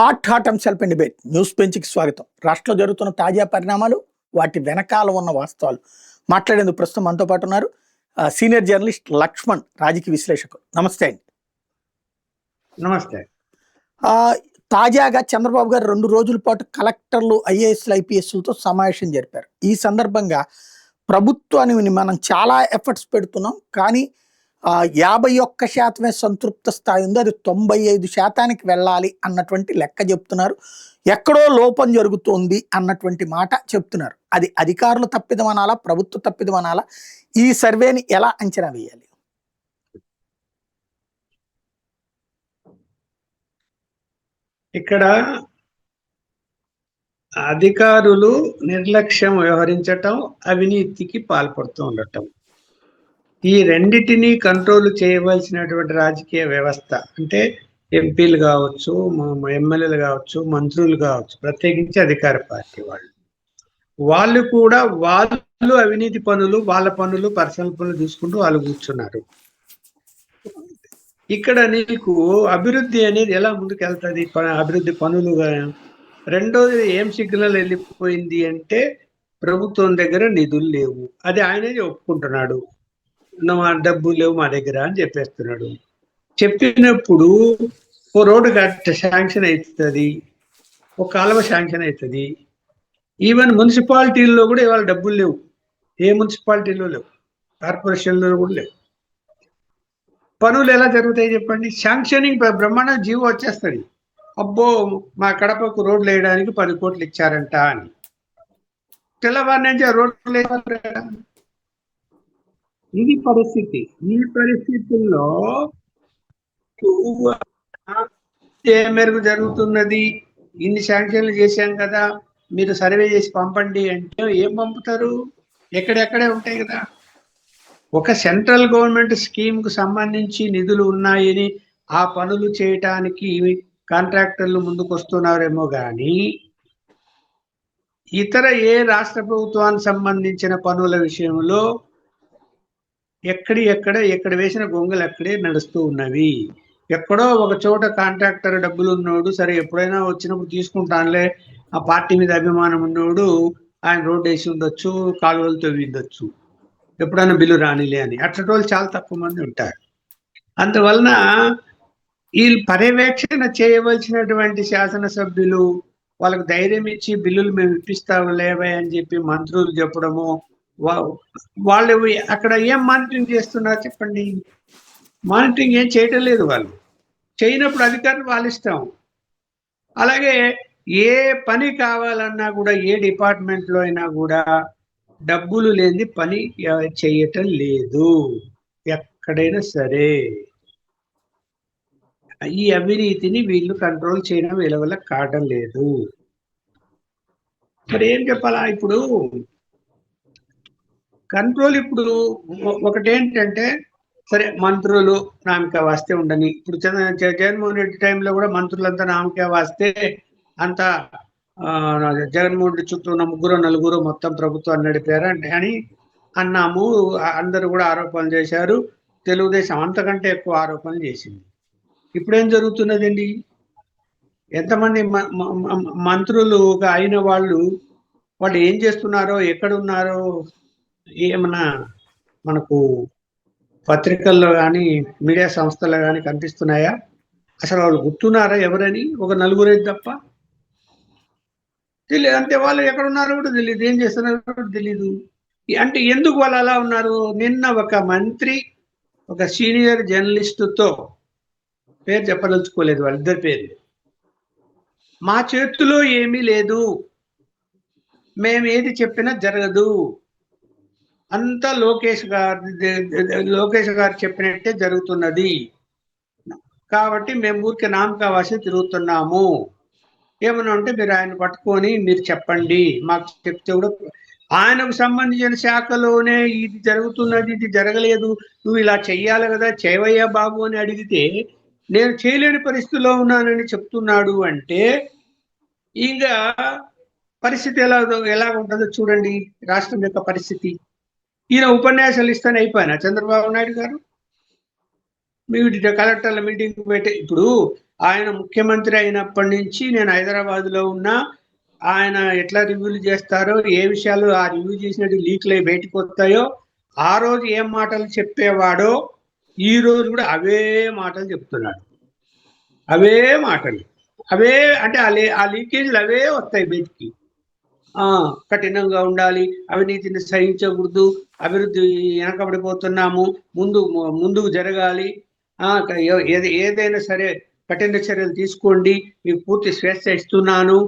Hot అంశాలపై debate news బెంచ్కి స్వాగతం. రాష్ట్రంలో జరుగుతున్న తాజా పరిణామాలు, వాటి వెనకాల ఉన్న వాస్తవాలు మాట్లాడేందుకు ప్రస్తుతం మనతో పాటు ఉన్నారు సీనియర్ జర్నలిస్ట్ లక్ష్మణ్, రాజకీయ విశ్లేషకులు. నమస్తే అండి. నమస్తే. తాజాగా చంద్రబాబు గారు 2 రోజుల పాటు కలెక్టర్లు, ఐఏఎస్లు, ఐపీఎస్లతో సమావేశం జరిపారు. ఈ సందర్భంగా ప్రభుత్వాన్ని మనం చాలా ఎఫర్ట్స్ పెడుతున్నాం, కానీ 51% సంతృప్త స్థాయి ఉంది, అది 95% వెళ్ళాలి అన్నటువంటి లెక్క చెప్తున్నారు. ఎక్కడో లోపం జరుగుతోంది అన్నటువంటి మాట చెప్తున్నారు. అది అధికారులు తప్పిదం అనాలా, ప్రభుత్వ తప్పిదం అనాలా? ఈ సర్వేని ఎలా అంచనా వేయాలి? ఇక్కడ అధికారులు నిర్లక్ష్యం వ్యవహరించటం, అవినీతికి పాల్పడుతూ ఉండటం, ఈ రెండిటిని కంట్రోల్ చేయవలసినటువంటి రాజకీయ వ్యవస్థ అంటే ఎంపీలు కావచ్చు, ఎమ్మెల్యేలు కావచ్చు, మంత్రులు కావచ్చు, ప్రత్యేకించి అధికార పార్టీ వాళ్ళు కూడా వాళ్ళు అవినీతి పనులు, వాళ్ళ పనులు, పర్సనల్ పనులు చూసుకుంటూ వాళ్ళు కూర్చున్నారు. ఇక్కడ నీకు అభివృద్ధి అనేది ఎలా ముందుకు వెళ్తుంది? అభివృద్ధి పనులుగా. రెండోది ఏం సిగ్నల్ వెళ్ళిపోయింది అంటే ప్రభుత్వం దగ్గర నిధులు లేవు, అది ఆయనే ఒప్పుకుంటున్నాడు. మా డబ్బులు లేవు మా దగ్గర అని చెప్పేస్తున్నాడు. చెప్పినప్పుడు ఓ రోడ్డు శాంక్షన్ అవుతుంది, ఒక కాలువ శాంక్షన్ అవుతుంది. ఈవెన్ మున్సిపాలిటీల్లో కూడా ఇవాళ డబ్బులు లేవు, ఏ మున్సిపాలిటీలో లేవు, కార్పొరేషన్లో కూడా లేవు. పనులు ఎలా జరుగుతాయి చెప్పండి? శాంక్షనింగ్ బ్రహ్మాండ జీవో వచ్చేస్తుంది, అబ్బో మా కడపకు రోడ్లు వేయడానికి 10 కోట్లు ఇచ్చారంట అని. తెల్లవారి నుంచి ఆ రోడ్లు వేయాలి. ఇది పరిస్థితి. ఈ పరిస్థితుల్లో ఏ మేరకు జరుగుతున్నది? ఇన్ని శాంక్షన్లు చేశాం కదా, మీరు సర్వే చేసి పంపండి అంటే ఏం పంపుతారు? ఎక్కడెక్కడే ఉంటాయి కదా. ఒక సెంట్రల్ గవర్నమెంట్ స్కీమ్ కు సంబంధించి నిధులు ఉన్నాయని ఆ పనులు చేయటానికి కాంట్రాక్టర్లు ముందుకు వస్తున్నారేమో కానీ ఇతర ఏ రాష్ట్ర ప్రభుత్వానికి సంబంధించిన పనుల విషయంలో ఎక్కడ వేసిన గొంగలు అక్కడే నడుస్తూ ఉన్నవి. ఎక్కడో ఒక చోట కాంట్రాక్టర్ డబ్బులు ఉన్నోడు, సరే ఎప్పుడైనా వచ్చినప్పుడు తీసుకుంటానులే, ఆ పార్టీ మీద అభిమానం ఉన్నోడు ఆయన రోడ్డు వేసి ఉండొచ్చు, కాలువలు తవ్వి ఉండొచ్చు, ఎప్పుడైనా బిల్లు రానిలే అని. అట్లా వాళ్ళు చాలా తక్కువ మంది ఉంటారు. అందువలన వీళ్ళు పర్యవేక్షణ చేయవలసినటువంటి శాసనసభ్యులు వాళ్ళకు ధైర్యం ఇచ్చి బిల్లులు మేము ఇప్పిస్తాము లేవే అని చెప్పి మంత్రులు చెప్పడము, వాళ్ళు అక్కడ ఏం మానిటరింగ్ చేస్తున్నారు చెప్పండి? మానిటరింగ్ ఏం చేయటం లేదు. వాళ్ళు చేయనప్పుడు అధికారులు వాళ్ళు ఇష్టం. అలాగే ఏ పని కావాలన్నా కూడా, ఏ డిపార్ట్మెంట్లో అయినా కూడా డబ్బులు లేని పని చేయటం లేదు ఎక్కడైనా సరే. ఈ అవినీతిని వీళ్ళు కంట్రోల్ చేయడం వీళ్ళ వల్ల కావడం లేదు. మరి ఏం చెప్పాలా ఇప్పుడు? కంట్రోల్ ఇప్పుడు ఒకటేంటంటే, సరే మంత్రులు నామకే వాస్తే ఉండని. ఇప్పుడు జగన్మోహన్ రెడ్డి టైంలో కూడా మంత్రులంతా నామకే వాస్తే అంతా జగన్మోహన్ రెడ్డి చుట్టూ ఉన్న 3-4 మొత్తం ప్రభుత్వాన్ని నడిపారు అని అన్నాము. అందరూ కూడా ఆరోపణలు చేశారు. తెలుగుదేశం అంతకంటే ఎక్కువ ఆరోపణలు చేసింది. ఇప్పుడేం జరుగుతున్నదండి? ఎంతమంది మంత్రులుగా అయిన వాళ్ళు ఏం చేస్తున్నారో, ఎక్కడున్నారో ఏమన్నా మనకు పత్రికల్లో కానీ మీడియా సంస్థల్లో కానీ కనిపిస్తున్నాయా? అసలు వాళ్ళు గుర్తున్నారా ఎవరని? ఒక 4 తప్ప తెలియదు. అంటే వాళ్ళు ఎక్కడున్నారో కూడా తెలియదు, ఏం చేస్తున్నారో కూడా తెలీదు. అంటే ఎందుకు వాళ్ళు అలా ఉన్నారు? నిన్న ఒక మంత్రి ఒక సీనియర్ జర్నలిస్టుతో, పేరు చెప్పదలుచుకోలేదు, వాళ్ళిద్దరి పేర్లు, మా చేతిలో ఏమీ లేదు, మేము ఏది చెప్పినా జరగదు, అంతా లోకేష్ గారు చెప్పినట్టే జరుగుతున్నది, కాబట్టి మేము ఊరికే నామకావాసి తిరుగుతున్నాము, ఏమన్నా ఉంటే మీరు ఆయన పట్టుకొని మీరు చెప్పండి, మాకు చెప్తే కూడా ఆయనకు సంబంధించిన శాఖలోనే ఇది జరుగుతున్నది, ఇది జరగలేదు, నువ్వు ఇలా చెయ్యాలి కదా, చేయవయ్యా బాబు అని అడిగితే నేను చేయలేని పరిస్థితిలో ఉన్నానని చెప్తున్నాడు అంటే ఇంకా పరిస్థితి ఎలా ఉంటుందో చూడండి. రాష్ట్రం యొక్క పరిస్థితి. ఈయన ఉపన్యాసాలు ఇస్తానే అయిపోయినా చంద్రబాబు నాయుడు గారు కలెక్టర్ల మీటింగ్ పెట్టి, ఇప్పుడు ఆయన ముఖ్యమంత్రి అయినప్పటి నుంచి నేను హైదరాబాద్లో ఉన్నా. ఆయన ఎట్లా రివ్యూలు చేస్తారో, ఏ విషయాలు ఆ రివ్యూ చేసినట్టు లీక్లు అయి బయటకు వస్తాయో, ఆ రోజు ఏం మాటలు చెప్పేవాడో ఈ రోజు కూడా అవే మాటలు చెప్తున్నాడు. అవే మాటలు, అవే అంటే ఆ లీకేజీలు అవే వస్తాయి బయటికి. కఠినంగా ఉండాలి, అవినీతిని సహించకూడదు, అభివృద్ధి వెనకబడిపోతున్నాము, ముందుకు జరగాలి, ఏదైనా సరే కఠిన చర్యలు తీసుకోండి, మీకు పూర్తి స్వేచ్ఛ ఇస్తున్నాను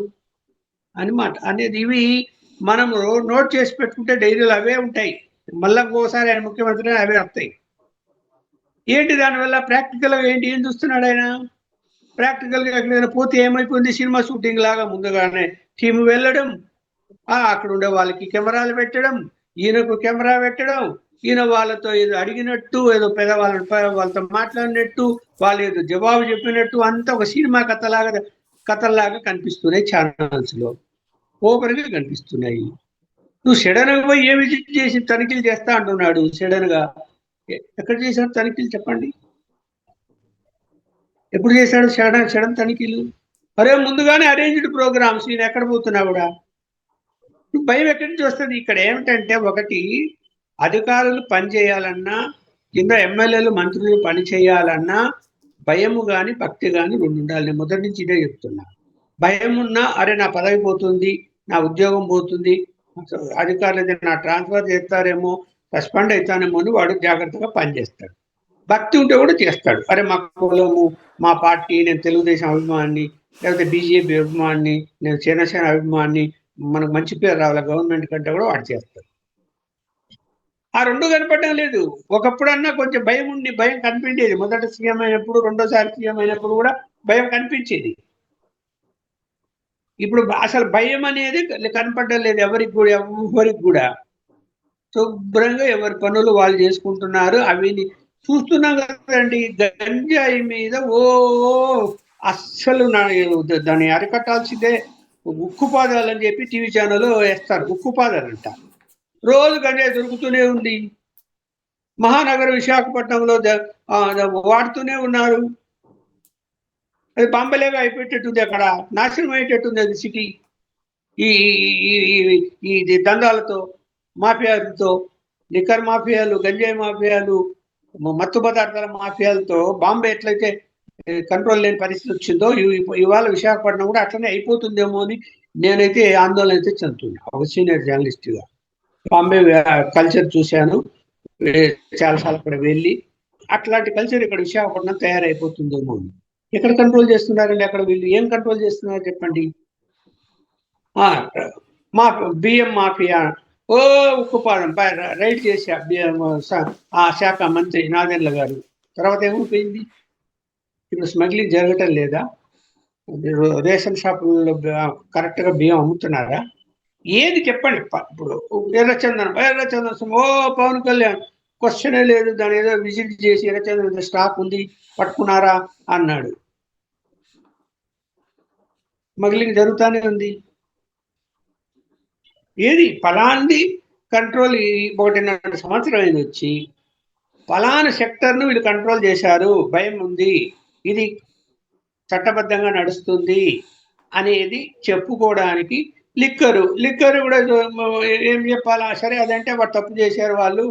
అని మాట అనేది. ఇవి మనం నోట్ చేసి పెట్టుకుంటే డైరీలు అవే ఉంటాయి. మళ్ళా ఇంకోసారి ఆయన ముఖ్యమంత్రి అవే వస్తాయి. ఏంటి దానివల్ల ప్రాక్టికల్ గా ఏం చూస్తున్నాడు ఆయన? ప్రాక్టికల్ గా ఎక్కడైనా పోతే ఏమైపోయింది, సినిమా షూటింగ్ లాగా ముందుగానే టీం వెళ్ళడం, అక్కడ ఉండే వాళ్ళకి కెమెరాలు పెట్టడం, ఈయనకు కెమెరా పెట్టడం, ఈయన వాళ్ళతో ఏదో అడిగినట్టు, ఏదో వాళ్ళతో మాట్లాడినట్టు, వాళ్ళు ఏదో జవాబు చెప్పినట్టు, అంతా ఒక సినిమా కథలాగా కనిపిస్తున్నాయి ఛానల్స్ లో, ఓపెన్గా కనిపిస్తున్నాయి. నువ్వు సడన్ గా పోయి ఏ విజిట్ చేసి తనిఖీలు చేస్తా అంటున్నాడు. సడన్ గా ఎక్కడ చేశాడు తనిఖీలు చెప్పండి? ఎప్పుడు చేశాడు సడన్ తనిఖీలు? అరే ముందుగానే అరేంజ్డ్ ప్రోగ్రామ్స్, నేను ఎక్కడ పోతున్నా కూడా భయం ఎక్కడి నుంచి వస్తుంది? ఇక్కడ ఏమిటంటే, ఒకటి అధికారులు పనిచేయాలన్నా, కింద ఎమ్మెల్యేలు మంత్రులు పని చేయాలన్నా భయము కానీ భక్తి కానీ రెండు ఉండాలి. నేను మొదటి నుంచి ఇదే చెప్తున్నా. భయం ఉన్నా, అరే నా పదవి పోతుంది, నా ఉద్యోగం పోతుంది, అధికారులు నా ట్రాన్స్ఫర్ చేస్తారేమో, సస్పెండ్ అవుతానేమో అని వాడు జాగ్రత్తగా పనిచేస్తాడు. భక్తి ఉంటే కూడా చేస్తాడు. అరే మా కులము, మా పార్టీ, నేను తెలుగుదేశం అభిమాని, లేకపోతే బీజేపీ అభిమాని, నేను జనసేన అభిమాని, మనకు మంచి పేరు రావాలి గవర్నమెంట్ కంటే కూడా వాడు చేస్తాడు. ఆ రెండు కనపడడం లేదు. ఒకప్పుడన్నా కొంచెం భయం కనిపించేది. మొదట సీఎం అయినప్పుడు, రెండోసారి సీఎం అయినప్పుడు కూడా భయం కనిపించేది. ఇప్పుడు అసలు భయం అనేది కనపడడం లేదు ఎవరికి కూడా. శుభ్రంగా ఎవరి పనులు వాళ్ళు చేసుకుంటున్నారు. అవి చూస్తున్నాం కదండి. గంజాయి మీద అస్సలు దాన్ని అరికట్టాల్సిందే. ఉక్కుపాదాలని చెప్పి టీవీ ఛానల్ వేస్తారు. ఉక్కుపాదాలంట. రోజు గంజాయి దొరుకుతూనే ఉంది. మహానగర విశాఖపట్నంలో వాడుతూనే ఉన్నారు. అది బాంబేలాగా అయిపోయేటట్టుంది, అక్కడ నాశనం అయ్యేటట్టుంది అది సిటీ. ఈ దందాలతో, మాఫియాలతో, లిక్కర్ మాఫియాలు, గంజాయి మాఫియాలు, మత్తు పదార్థాల మాఫియాలతో బాంబే ఎట్లయితే కంట్రోల్ లేని పరిస్థితి వచ్చిందో, ఇవాళ విశాఖపట్నం కూడా అట్లనే అయిపోతుందేమో అని నేనైతే ఆందోళన అయితే చెందుతున్నా, ఒక సీనియర్ జర్నలిస్ట్గా. బాంబే కల్చర్ చూశాను చాలాసార్లు, అక్కడ వెళ్ళి అట్లాంటి కల్చర్ ఇక్కడ విశాఖపట్నం తయారైపోతుందేమో అని. ఎక్కడ కంట్రోల్ చేస్తున్నారండి? అక్కడ వీళ్ళు ఏం కంట్రోల్ చేస్తున్నారు చెప్పండి? బియ్యం మాఫియా, ఉక్కుపాదం రైడ్ చేసి ఆ శాఖ మంత్రి నాదెండ్ల గారు. తర్వాత ఏమైపోయింది? ఇప్పుడు స్మగ్లింగ్ జరగటం లేదా? రేషన్ షాపుల్లో కరెక్ట్గా బియ్యం అమ్ముతున్నారా? ఏది చెప్పండి. ఇప్పుడు ఎర్రచందనం పవన్ కళ్యాణ్ క్వశ్చనే లేదు, దాని ఏదో విజిట్ చేసి ఎర్రచందనం స్టాక్ ఉంది పట్టుకున్నారా అన్నాడు. స్మగ్లింగ్ జరుగుతూనే ఉంది. ఏది ఫలాంది కంట్రోల్ 1.5 సంవత్సరం అయింది వచ్చి, ఫలానా సెక్టర్ను వీళ్ళు కంట్రోల్ చేశారు, భయం ఉంది, ఇది చట్టబద్ధంగా నడుస్తుంది అనేది చెప్పుకోవడానికి లిక్కరు కూడా ఏం చెప్పాలా? సరే అదంటే వాడు తప్పు చేశారు, వాళ్ళు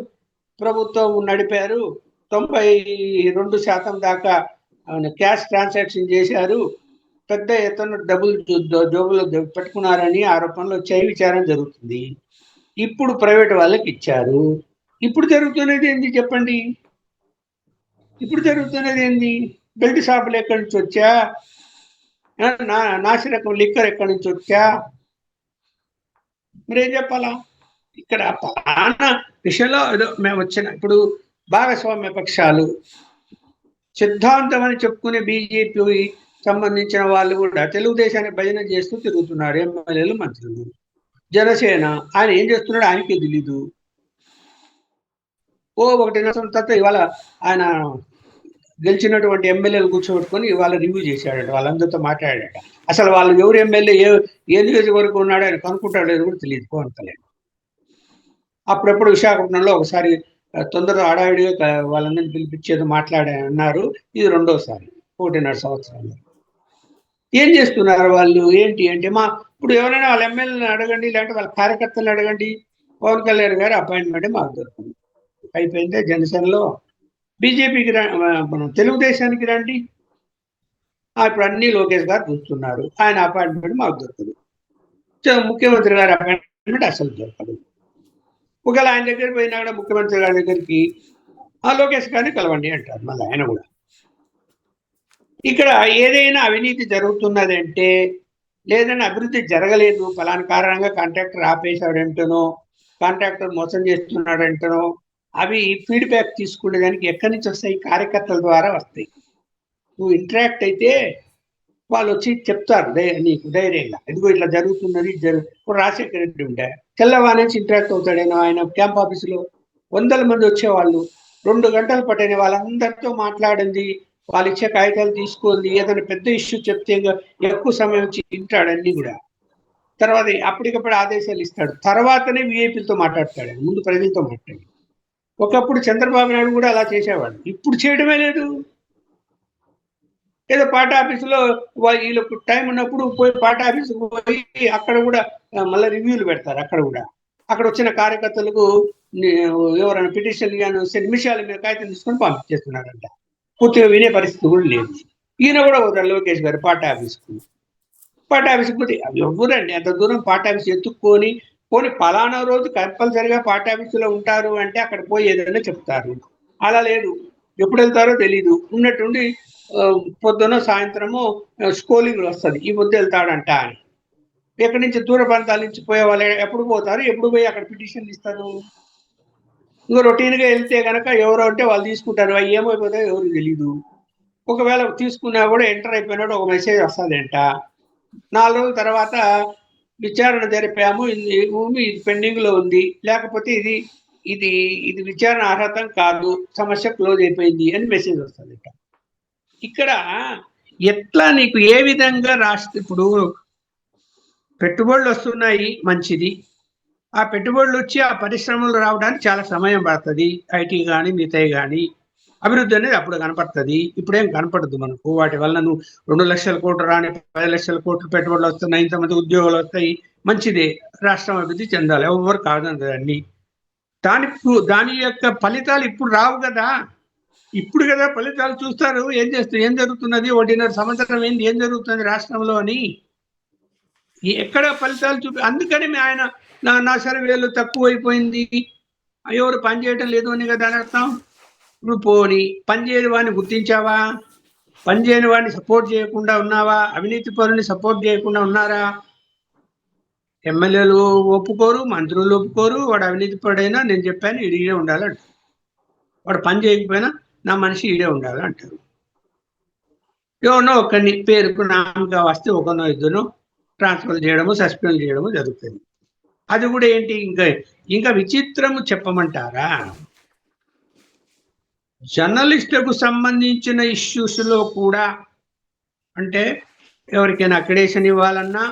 ప్రభుత్వం నడిపారు, 92% దాకా క్యాష్ ట్రాన్సాక్షన్ చేశారు, పెద్ద ఎత్తున డబ్బులు జోబులో పెట్టుకున్నారని ఆరోపణలు వచ్చాయి, విచారణ జరుగుతుంది. ఇప్పుడు ప్రైవేట్ వాళ్ళకి ఇచ్చారు. ఇప్పుడు జరుగుతున్నది ఏంటి చెప్పండి? ఇప్పుడు జరుగుతున్నది ఏంటి? బెల్ట్ షాపులు ఎక్కడి నుంచి వచ్చా, నాసిరకం లిక్కర్ ఎక్కడి నుంచి వచ్చా, మీరేం చెప్పాలా? ఇక్కడ ప్రధాన విషయంలో మేము వచ్చిన ఇప్పుడు భాగస్వామ్య పక్షాలు, సిద్ధాంతం అని చెప్పుకునే బీజేపీ సంబంధించిన వాళ్ళు కూడా తెలుగుదేశాన్ని భజన చేస్తూ తిరుగుతున్నారు, ఎమ్మెల్యేలు మంత్రులు. జనసేన ఆయన ఏం చేస్తున్నాడు ఆయనకే తెలీదు. 1.5 తర్వాత ఇవాళ ఆయన గెలిచినటువంటి ఎమ్మెల్యేలు కూర్చోబెట్టుకొని ఇవాళ రివ్యూ చేశాడట, వాళ్ళందరితో మాట్లాడాడట. అసలు వాళ్ళు ఎవరు ఎమ్మెల్యే ఏ నియోజకవర్గం ఉన్నాడో ఆయన కనుక్కుంటాడో కూడా తెలియదు పవన్ కళ్యాణ్. అప్పుడప్పుడు విశాఖపట్నంలో ఒకసారి తొందరగా హడావిడిగా వాళ్ళందరినీ పిలిపించేది అన్నారు. ఇది రెండోసారి 1.5 సంవత్సరాలు. ఏం చేస్తున్నారు వాళ్ళు ఏంటి అంటే ఇప్పుడు ఎవరైనా వాళ్ళ ఎమ్మెల్యేని అడగండి, లేదంటే వాళ్ళ కార్యకర్తలను అడగండి, పవన్ కళ్యాణ్ గారు అపాయింట్మెంట్ మాకు దొరుకుతుంది, అయిపోయిందే. జనసేనలో బీజేపీకి మన తెలుగుదేశానికి రండి, ఇప్పుడు అన్ని లోకేష్ గారు చూస్తున్నారు, ఆయన అపాయింట్మెంట్ మాకు దొరకదు. ముఖ్యమంత్రి గారి అపాయింట్మెంట్ అసలు దొరకదు. ఒకవేళ ఆయన దగ్గరికి పోయినా కూడా ముఖ్యమంత్రి గారి దగ్గరికి లోకేష్ గారిని కలవండి అంటారు మళ్ళీ ఆయన కూడా. ఇక్కడ ఏదైనా అవినీతి జరుగుతున్నది అంటే, లేదని అభివృద్ధి జరగలేదు, ఫలానా కారణంగా కాంట్రాక్టర్ ఆపేశాడంటనో, కాంట్రాక్టర్ మోసం చేస్తున్నాడంటనో, అవి ఫీడ్బ్యాక్ తీసుకునేదానికి ఎక్కడి నుంచి వస్తాయి? కార్యకర్తల ద్వారా వస్తాయి. నువ్వు ఇంటరాక్ట్ అయితే వాళ్ళు వచ్చి చెప్తారు నీకు ధైర్యంగా, ఇదిగో ఇట్లా జరుగుతున్నది. ఇప్పుడు రాజశేఖర రెడ్డి ఉంటే తెల్లవారి నుంచి ఇంటరాక్ట్ అవుతాడేనో. ఆయన క్యాంప్ ఆఫీసులో 100 మంది వచ్చేవాళ్ళు, 2 గంటలు పట్టని వాళ్ళందరితో మాట్లాడింది, వాళ్ళు ఇచ్చే కాగితాలు తీసుకుంది, ఏదైనా పెద్ద ఇష్యూ చెప్తే ఎక్కువ సమయం వచ్చి వింటాడన్నీ కూడా. తర్వాత అప్పటికప్పుడు ఆదేశాలు ఇస్తాడు, తర్వాతనే విఐపీలతో మాట్లాడతాడు, ముందు ప్రజలతో మాట్లాడి. ఒకప్పుడు చంద్రబాబు నాయుడు కూడా అలా చేసేవాడు, ఇప్పుడు చేయడమే లేదు. ఏదో పార్టీ ఆఫీసులో వీళ్ళకు టైం ఉన్నప్పుడు పోయి పార్టీ ఆఫీసుకు పోయి అక్కడ కూడా మళ్ళీ రివ్యూలు పెడతారు. అక్కడ వచ్చిన కార్యకర్తలకు ఎవరైనా పిటిషన్ నిమిషాల మీద కాగితం తీసుకొని పంపించేస్తున్నారంట, పూర్తిగా వినే పరిస్థితి కూడా లేదు. ఈయన కూడా పోతారు లోకేష్ గారు పార్టీ ఆఫీస్కు పోతే ఎవరండి అంత దూరం పార్టీ ఆఫీస్ ఎత్తుక్కొని పోనీ పలానా రోజు కంపల్సరిగా పార్టీ ఆఫీసులో ఉంటారు అంటే అక్కడ పోయి ఏదైనా చెప్తారు. అలా లేదు, ఎప్పుడు వెళ్తారో తెలీదు. ఉన్నట్టుండి పొద్దున సాయంత్రము స్కోలింగ్ వస్తుంది, ఈ పొద్దు వెళ్తాడంట అని. ఎక్కడి నుంచి దూర ప్రాంతాల నుంచి పోయే వాళ్ళు ఎప్పుడు పోతారు, ఎప్పుడు పోయి అక్కడ పిటిషన్లు ఇస్తారు? ఇంకా రొటీన్గా వెళ్తే కనుక ఎవరో అంటే వాళ్ళు తీసుకుంటారు, అవి ఏమైపోతాయో ఎవరికి తెలీదు. ఒకవేళ తీసుకున్నా కూడా ఎంటర్ అయిపోయినట్టు ఒక మెసేజ్ వస్తుందంట. 4 రోజుల తర్వాత విచారణ జరిపాము, ఇది పెండింగ్ లో ఉంది, లేకపోతే ఇది ఇది ఇది విచారణ అర్హతం కాదు, సమస్య క్లోజ్ అయిపోయింది అని మెసేజ్ వస్తుందంట. ఇక్కడ ఎట్లా నీకు ఏ విధంగా ఇప్పుడు పెట్టుబడులు వస్తున్నాయి మంచిది, ఆ పెట్టుబడులు వచ్చి ఆ పరిశ్రమలు రావడానికి చాలా సమయం పడుతుంది, ఐటీ కానీ మిగతాయి కానీ. అభివృద్ధి అనేది అప్పుడు కనపడుతుంది, ఇప్పుడేం కనపడదు మనకు. వాటి వల్ల నువ్వు 2 లక్షల కోట్లు రాని 10 లక్షల కోట్లు పెట్టుబడులు వస్తున్నాయి, ఇంతమంది ఉద్యోగాలు వస్తాయి, మంచిదే, రాష్ట్రం అభివృద్ధి చెందాలి, ఎవరు కాదండి. దాని యొక్క ఫలితాలు ఇప్పుడు రావు కదా, ఇప్పుడు కదా ఫలితాలు చూస్తారు. ఏం జరుగుతున్నది, 1.5 సంవత్సరం ఏంది, ఏం జరుగుతుంది రాష్ట్రంలో అని ఎక్కడ ఫలితాలు అందుకని ఆయన నా సర్వేలు తక్కువ అయిపోయింది, ఎవరు పని చేయటం లేదు అని కదా అని అర్థం. ఇప్పుడు పోని పని చేయని వాడిని గుర్తించావా? పని చేయని వాడిని సపోర్ట్ చేయకుండా ఉన్నావా? అవినీతి పరుని సపోర్ట్ చేయకుండా ఉన్నారా? ఎమ్మెల్యేలు ఒప్పుకోరు, మంత్రులు ఒప్పుకోరు, వాడు అవినీతి పరుడైనా నేను చెప్పాను ఈడే ఉండాలంట, వాడు పని చేయకపోయినా నా మనిషి ఈడే ఉండాలి అంటారు. ఎవరినో ఒకరిని పేరుకు నామగా వస్తే ఒకనో ఇద్దరు ట్రాన్స్ఫర్ చేయడము, సస్పెండ్ చేయడము జరుగుతుంది. అది కూడా ఏంటి, ఇంకా విచిత్రము చెప్పమంటారా? జర్నలిస్టులకు సంబంధించిన ఇష్యూస్ లో కూడా, అంటే ఎవరికైనా అక్రిడేషన్ ఇవ్వాలన్నా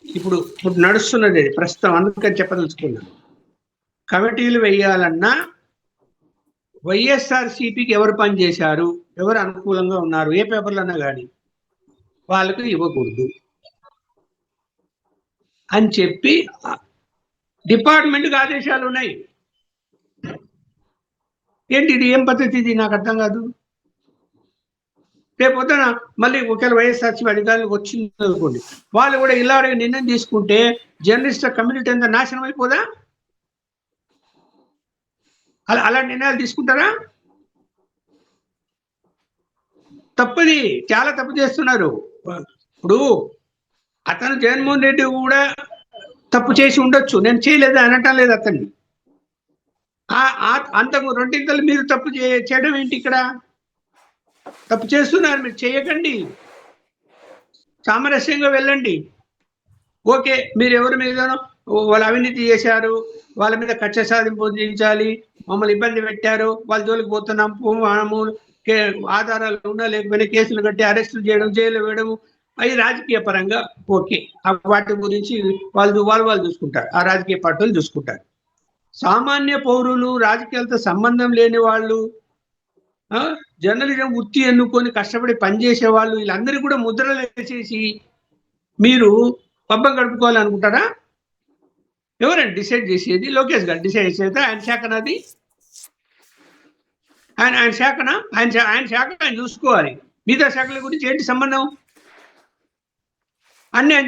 ఇప్పుడు నడుస్తున్నది ప్రస్తుతం, అందుకని చెప్పదలుచుకున్నాను. కమిటీలు వేయాలన్నా వైఎస్ఆర్సీపీకి ఎవరు పనిచేశారు, ఎవరు అనుకూలంగా ఉన్నారు, ఏ పేపర్లు అన్నా కానీ వాళ్ళకు ఇవ్వకూడదు అని చెప్పి డిపార్ట్మెంట్కి ఆదేశాలు ఉన్నాయి. ఏంటి ఇది, ఏం పద్ధతి ఇది, నాకు అర్థం కాదు. రేపు పొద్దున మళ్ళీ ఒకవేళ వైఎస్ఆర్సీపీ అధికారులకు వచ్చింది అనుకోండి, వాళ్ళు కూడా ఇలా నిర్ణయం తీసుకుంటే జర్నలిస్ట్ కమ్యూనిటీ అంతా నాశనం అయిపోదా? అలా నిర్ణయాలు తీసుకుంటారా? తప్పది, చాలా తప్పు చేస్తున్నారు. ఇప్పుడు అతను జగన్మోహన్ రెడ్డి కూడా తప్పు చేసి ఉండొచ్చు, నేను చేయలేదు అనటం లేదు అతన్ని. అంతకు 2 మీరు తప్పు చేయడం ఏంటి? ఇక్కడ తప్పు చేస్తున్నారు, మీరు చేయకండి, సామరస్యంగా వెళ్ళండి. ఓకే, మీరు ఎవరి మీద వాళ్ళు అవినీతి చేశారు, వాళ్ళ మీద కక్ష సాధింపు చేయించాలి, మమ్మల్ని ఇబ్బంది పెట్టారు, వాళ్ళ జోలికి పోతున్నాం, ఆధారాలు ఉన్నా లేకపోయినా కేసులు కట్టి అరెస్టులు చేయడం, జైలు వేయడం, అవి రాజకీయ పరంగా ఓకే, వాటి గురించి వాళ్ళు చూసుకుంటారు, ఆ రాజకీయ పార్టీలు చూసుకుంటారు. సామాన్య పౌరులు, రాజకీయాలతో సంబంధం లేని వాళ్ళు జర్నలిజం వృత్తి ఎన్నుకొని కష్టపడి పనిచేసే వాళ్ళు వీళ్ళందరికీ కూడా ముద్రలు వేసేసి మీరు పబ్బం గడుపుకోవాలనుకుంటారా? ఎవరండి డిసైడ్ చేసేది? లోకేష్ గారు డిసైడ్ చేసేది ఆయన శాఖనది? ఆయన శాఖన ఆయన శాఖ ఆయన చూసుకోవాలి. మిగతా శాఖల గురించి ఏంటి సంబంధం? అన్ని ఆయన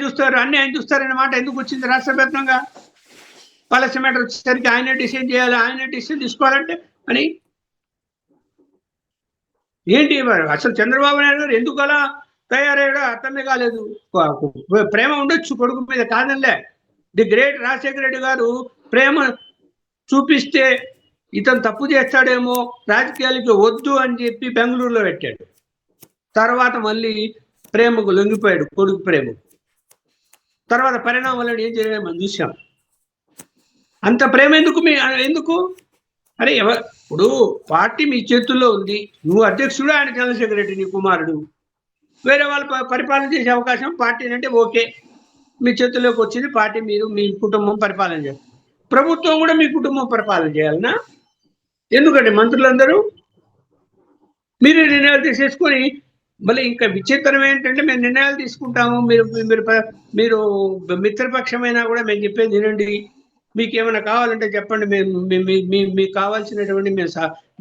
చూస్తారనే మాట ఎందుకు వచ్చింది రాష్ట్ర వ్యాప్తంగా? పాలసీ మ్యాటర్ వచ్చేసరికి ఆయనే డిసైడ్ చేయాలి, ఆయనే డిసిషన్ తీసుకోవాలంటే అని ఏంటి? అసలు చంద్రబాబు నాయుడు గారు ఎందుకు అలా తయారయ్యాడో అర్థమే కాలేదు. ప్రేమ ఉండొచ్చు కొడుకు మీద, కాదనిలే. ది గ్రేట్ రాజశేఖర రెడ్డి గారు ప్రేమ చూపిస్తే ఇతను తప్పు చేస్తాడేమో, రాజకీయాలకి వద్దు అని చెప్పి బెంగళూరులో పెట్టాడు. తర్వాత మళ్ళీ ప్రేమకు లొంగిపోయాడు, కొడుకు ప్రేమకు. తర్వాత పరిణామాలను ఏం జరిగాయో మనం చూసాం. అంత ప్రేమ ఎందుకు? అరే ఇప్పుడు పార్టీ మీ చేతుల్లో ఉంది, నువ్వు అధ్యక్షుడు, ఆయన చంద్రశేఖర్ రెడ్డి నీ కుమారుడు. వేరే వాళ్ళు పరిపాలన చేసే అవకాశం పార్టీ అంటే ఓకే, మీ చేతుల్లోకి వచ్చింది పార్టీ, మీరు మీ కుటుంబం పరిపాలన చేస్తారు. ప్రభుత్వం కూడా మీ కుటుంబం పరిపాలన చేయాలనా? ఎందుకంటే మంత్రులందరూ మీరు నిర్ణయాలు తీసేసుకొని, మళ్ళీ ఇంకా విచిత్రం ఏంటంటే మేము నిర్ణయాలు తీసుకుంటాము, మీరు మిత్రపక్షమైనా కూడా మేము చెప్పేది వినండి, మీకు ఏమైనా కావాలంటే చెప్పండి, మీకు కావాల్సినటువంటి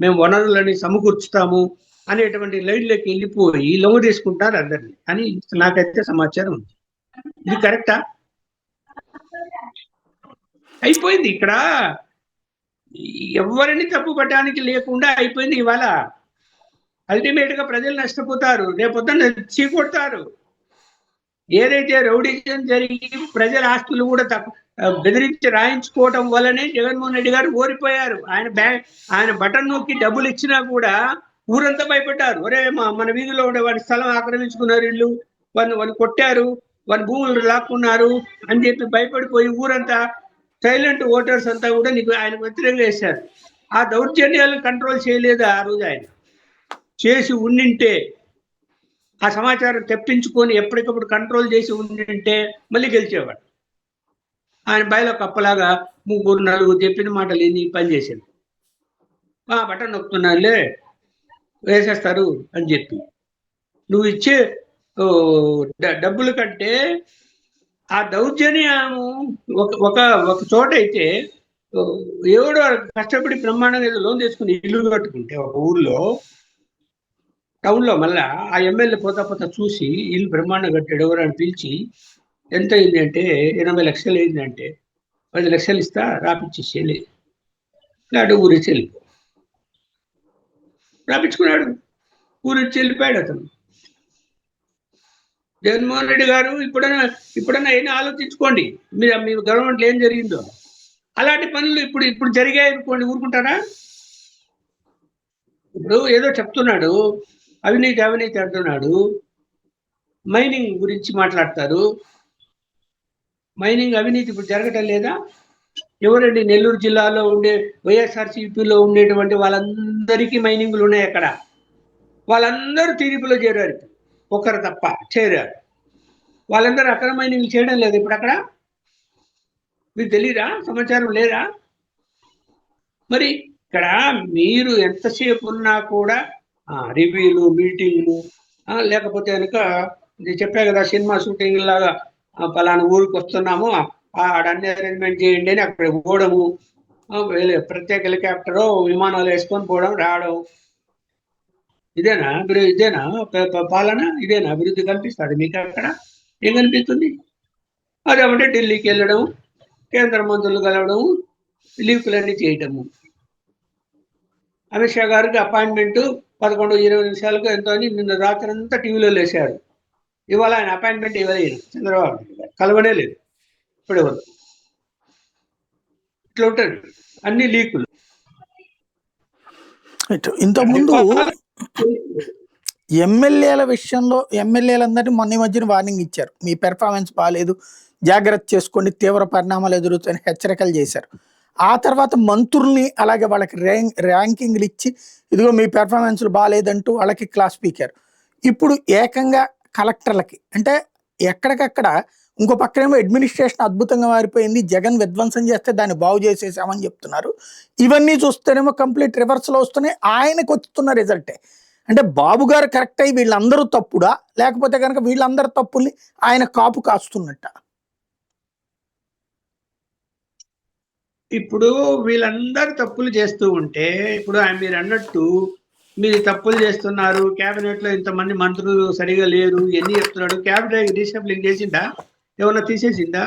మేము వనరులని సమకూర్చుతాము అనేటువంటి లైన్లోకి వెళ్ళిపోయి లొంగ తీసుకుంటారు అందరినీ అని నాకైతే సమాచారం ఉంది. ఇది కరెక్టా? అయిపోయింది. ఇక్కడ ఎవరిని తప్పు పట్టడానికి లేకుండా అయిపోయింది. ఇవాళ అల్టిమేట్ గా ప్రజలు నష్టపోతారు, రేపొద్దున చీకొడతారు. ఏదైతే రౌడీజం జరిగి ప్రజల ఆస్తులు కూడా బెదిరించి రాయించుకోవటం వల్లనే జగన్మోహన్ రెడ్డి గారు ఓడిపోయారు. ఆయన బటన్ నొక్కి డబ్బులు ఇచ్చినా కూడా ఊరంతా భయపడ్డారు. ఒరే మన వీధిలో ఉండే వాడి స్థలం ఆక్రమించుకున్నారు, ఇల్లు వాడిని కొట్టారు, వాడి భూములు లాక్కున్నారు అని చెప్పి భయపడిపోయి ఊరంతా సైలెంట్ ఓటర్స్ అంతా కూడా నీకు ఆయన వ్యతిరేకంగా వేశారు. ఆ దౌర్జన్యాలను కంట్రోల్ చేయలేదు ఆ రోజు. ఆయన చేసి ఉండింటే, ఆ సమాచారం తెప్పించుకొని ఎప్పటికప్పుడు కంట్రోల్ చేసి ఉండింటే మళ్ళీ గెలిచేవాడు. ఆయన బయలో కప్పలాగా 3-4 చెప్పిన మాటలు ఏంది పనిచేసాడు. బటన్ నొక్కుతున్నానులే వేసేస్తారు అని చెప్పి నువ్వు ఇచ్చే డబ్బుల కంటే ఆ దౌర్జన్యము ఒక చోట అయితే ఎవడో కష్టపడి బ్రహ్మాండంగా ఏదో లోన్ తీసుకుని ఇల్లు కట్టుకుంటే ఒక ఊర్లో, టౌన్లో, మళ్ళా ఆ ఎమ్మెల్యే పోతా చూసి ఇల్లు బ్రహ్మాండం కట్టాడు ఎవరు అని పిలిచి ఎంత అయింది అంటే 80 లక్షలు అయింది అంటే 10 లక్షలు ఇస్తా రాపిచ్చేసేయాలి, లేకపోతే ఊరిచ్చి వెళ్ళిపో. రాపించుకున్నాడు, ఊరిచ్చి వెళ్ళిపోయాడు అతను. జగన్మోహన్ రెడ్డి గారు ఇప్పుడైనా ఏం ఆలోచించుకోండి, మీ గవర్నమెంట్లో ఏం జరిగిందో. అలాంటి పనులు ఇప్పుడు జరిగాయి అనుకోండి, ఊరుకుంటారా? ఇప్పుడు ఏదో చెప్తున్నాడు, అవినీతి అంటున్నాడు, మైనింగ్ గురించి మాట్లాడతారు. మైనింగ్ అవినీతి ఇప్పుడు జరగటం లేదా? ఎవరండి? నెల్లూరు జిల్లాలో ఉండే వైఎస్ఆర్సీపీలో ఉండేటువంటి వాళ్ళందరికీ మైనింగ్లు ఉన్నాయి అక్కడ. వాళ్ళందరూ టీడీపీలో చేరారు, ఒకరు తప్ప చేరారు. వాళ్ళందరూ అక్కడ మైనింగ్ చేయడం లేదు ఇప్పుడు అక్కడ. మీకు తెలియదా? సమాచారం లేదా? మరి ఇక్కడ మీరు ఎంతసేపు ఉన్నా కూడా రివ్యూలు, మీటింగ్లు, లేకపోతే కనుక చెప్పా కదా సినిమా షూటింగ్ లాగా పలానా ఊరికి వస్తున్నాము అన్ని అరేంజ్మెంట్ చేయండి అని అక్కడ పోవడము, ప్రత్యేక హెలికాప్టరు విమానాలు వేసుకొని పోవడం రావడం. ఇదేనా పాలన? ఇదేనా అభివృద్ధి కనిపిస్తుంది మీకు అక్కడ? ఏం కనిపిస్తుంది? అదేమంటే ఢిల్లీకి వెళ్ళడం, కేంద్ర మంత్రులు కలవడం, లీకులన్నీ చేయటము. అమిత్ షా గారికి అపాయింట్మెంట్ 11-20 నిమిషాలకు ఎంతో అని నిన్న రాత్రి అంతా టీవీలో వేశారు. ఇవాళ ఆయన అపాయింట్మెంట్ ఇవ్వలేదు, చంద్రబాబు కలవనే లేదు ఇప్పుడు ఎవరు. ఇట్లా ఉంటాడు, అన్ని లీకులు. ఇంతకుముందు ఎమ్మెల్యేల విషయంలో ఎమ్మెల్యేలందరినీ మొన్న మధ్యన వార్నింగ్ ఇచ్చారు, మీ పెర్ఫార్మెన్స్ బాగాలేదు, జాగ్రత్త చేసుకోండి, తీవ్ర పరిణామాలు ఎదురుతాయని హెచ్చరికలు చేశారు. ఆ తర్వాత మంత్రుల్ని అలాగే వాళ్ళకి ర్యాంకింగ్లు ఇచ్చి ఇదిగో మీ పెర్ఫార్మెన్స్లు బాగాలేదంటూ వాళ్ళకి క్లాస్ పీకారు. ఇప్పుడు ఏకంగా కలెక్టర్లకి, అంటే ఎక్కడికక్కడ ఇంకో పక్కనేమో అడ్మినిస్ట్రేషన్ అద్భుతంగా మారిపోయింది, జగన్ విధ్వంసం చేస్తే దాన్ని బాగు చేసేసామని చెప్తున్నారు. ఇవన్నీ చూస్తేనేమో కంప్లీట్ రివర్స్లో వస్తున్నాయి. ఆయనకు వస్తున్న రిజల్టే. అంటే బాబు గారు కరెక్ట్ అయ్యి వీళ్ళందరూ తప్పుడా, లేకపోతే కనుక వీళ్ళందరూ తప్పుల్ని ఆయన కాపు కాస్తున్నట్ట? ఇప్పుడు వీళ్ళందరూ తప్పులు చేస్తూ ఉంటే, ఇప్పుడు మీరు అన్నట్టు మీరు తప్పులు చేస్తున్నారు, కేబినెట్ లో ఇంతమంది మంత్రులు సరిగా లేరు, ఎన్ని చెప్తున్నాడు, కేబినెట్ డిసిప్లిన్ చేసిందా, ఏమన్నా తీసేసిందా?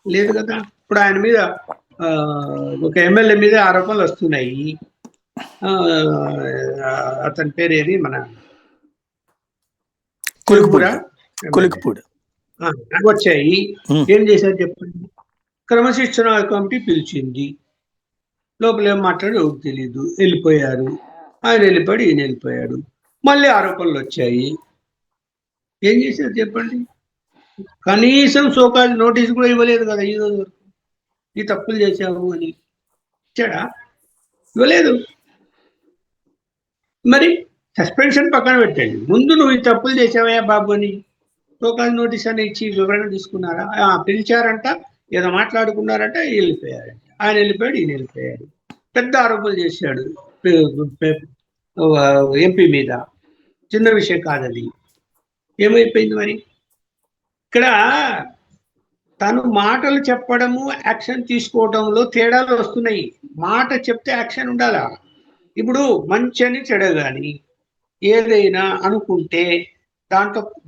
లేదు కదా. ఇప్పుడు ఆయన మీద ఒక ఎమ్మెల్యే మీద ఆరోపణలు వస్తున్నాయి. అతని పేరు ఏది, మన కొలిక్పూడి వచ్చాయి. ఏం చేశారు చెప్పండి? క్రమశిక్షణ కమిటీ పిలిచింది, లోపల ఏం మాట్లాడి ఎవరికి తెలియదు, వెళ్ళిపోయారు. ఆయన వెళ్ళిపోయాడు, ఈయన వెళ్ళిపోయాడు, మళ్ళీ ఆరోపణలు వచ్చాయి. ఏం చేశారు చెప్పండి? కనీసం సోకాల్ నోటీస్ కూడా ఇవ్వలేదు కదా ఈ రోజు వరకు. ఈ తప్పులు చేశావు అని ఇచ్చాడా? ఇవ్వలేదు. మరి సస్పెన్షన్ పక్కన పెట్టండి, ముందు నువ్వు ఈ తప్పులు చేసావా బాబు అని సోకాల్ నోటీస్ అని ఇచ్చి వివరణ తీసుకున్నారా? పిలిచారంట, ఏదో మాట్లాడుకున్నారంట, వెళ్ళిపోయారంట. ఆయన వెళ్ళిపోయాడు, ఈయన వెళ్ళిపోయాడు. పెద్ద ఆరోపణలు చేశాడు ఎంపీ మీద. చిన్న విషయం కాదది. ఏమైపోయింది మరి? ఇక్కడ తను మాటలు చెప్పడము, యాక్షన్ తీసుకోవడంలో తేడాలు వస్తున్నాయి. మాట చెప్తే యాక్షన్ ఉండాలా. ఇప్పుడు మంచి అని చెడు కానీ ఏదైనా అనుకుంటే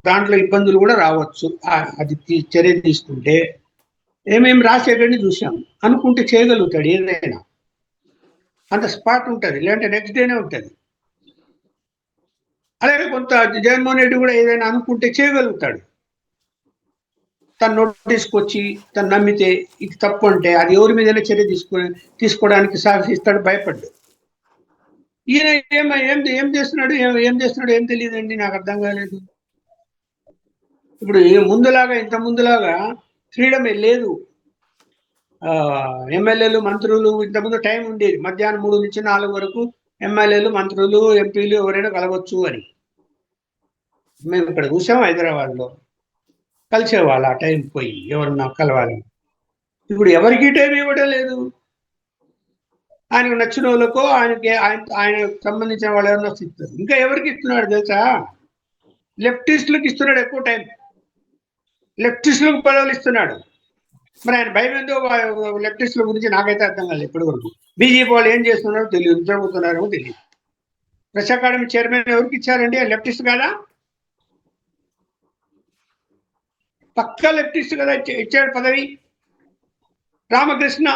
దాంట్లో ఇబ్బందులు కూడా రావచ్చు. అది చర్య తీసుకుంటే ఏమేమి రాసేటని చూసాం. అనుకుంటే చేయగలుగుతాడు ఏదైనా, అంత స్పాట్ ఉంటుంది, లేదంటే నెక్స్ట్ డేనే ఉంటుంది. అలాగే కొంత జగన్మోహన్ రెడ్డి కూడా ఏదైనా అనుకుంటే చేయగలుగుతాడు. తను నోటీస్కి వచ్చి తను నమ్మితే ఇది తప్పు అంటే అది ఎవరి మీదైనా చర్య తీసుకోవడానికి సాహసిస్తాడు, భయపడ్డు. ఈయన ఏం చేస్తున్నాడు ఏం తెలియదండి, నాకు అర్థం కాలేదు. ఇప్పుడు ఇంత ముందులాగా ఫ్రీడమ్ లేదు. ఎమ్మెల్యేలు మంత్రులు ఇంతకుముందు టైం ఉండేది, మధ్యాహ్నం 3 నుంచి 4 వరకు ఎమ్మెల్యేలు మంత్రులు ఎంపీలు ఎవరైనా కలవచ్చు అని. మేము ఇక్కడ చూసాం, హైదరాబాద్లో కలిసేవాళ్ళు ఆ టైం పోయి ఎవరన్నా కలవాలని. ఇప్పుడు ఎవరికి టైం ఇవ్వడం లేదు. ఆయనకు నచ్చిన వాళ్ళకో ఆయనకు సంబంధించిన వాళ్ళు ఎవరన్నా ఇస్తారు. ఇంకా ఎవరికి ఇస్తున్నాడు తెలుసా? లెఫ్టిస్టులకు ఇస్తున్నాడు ఎక్కువ టైం. లెఫ్టిస్టులకు పదవులు ఇస్తున్నాడు. మరి ఆయన భయం ఏందో లెఫ్టిస్టుల గురించి నాకైతే అర్థం కాలేదు ఇప్పటి వరకు. బీజేపీ వాళ్ళు ఏం చేస్తున్నారో తెలియదు, జరుగుతున్నారో తెలియదు. ప్రెస్ అకాడమీ చైర్మన్ ఎవరికి ఇచ్చారండి? లెఫ్టిస్ట్ కాదా? పక్కా లెఫ్టిస్ట్ కదా ఇచ్చాడు పదవి. రామకృష్ణ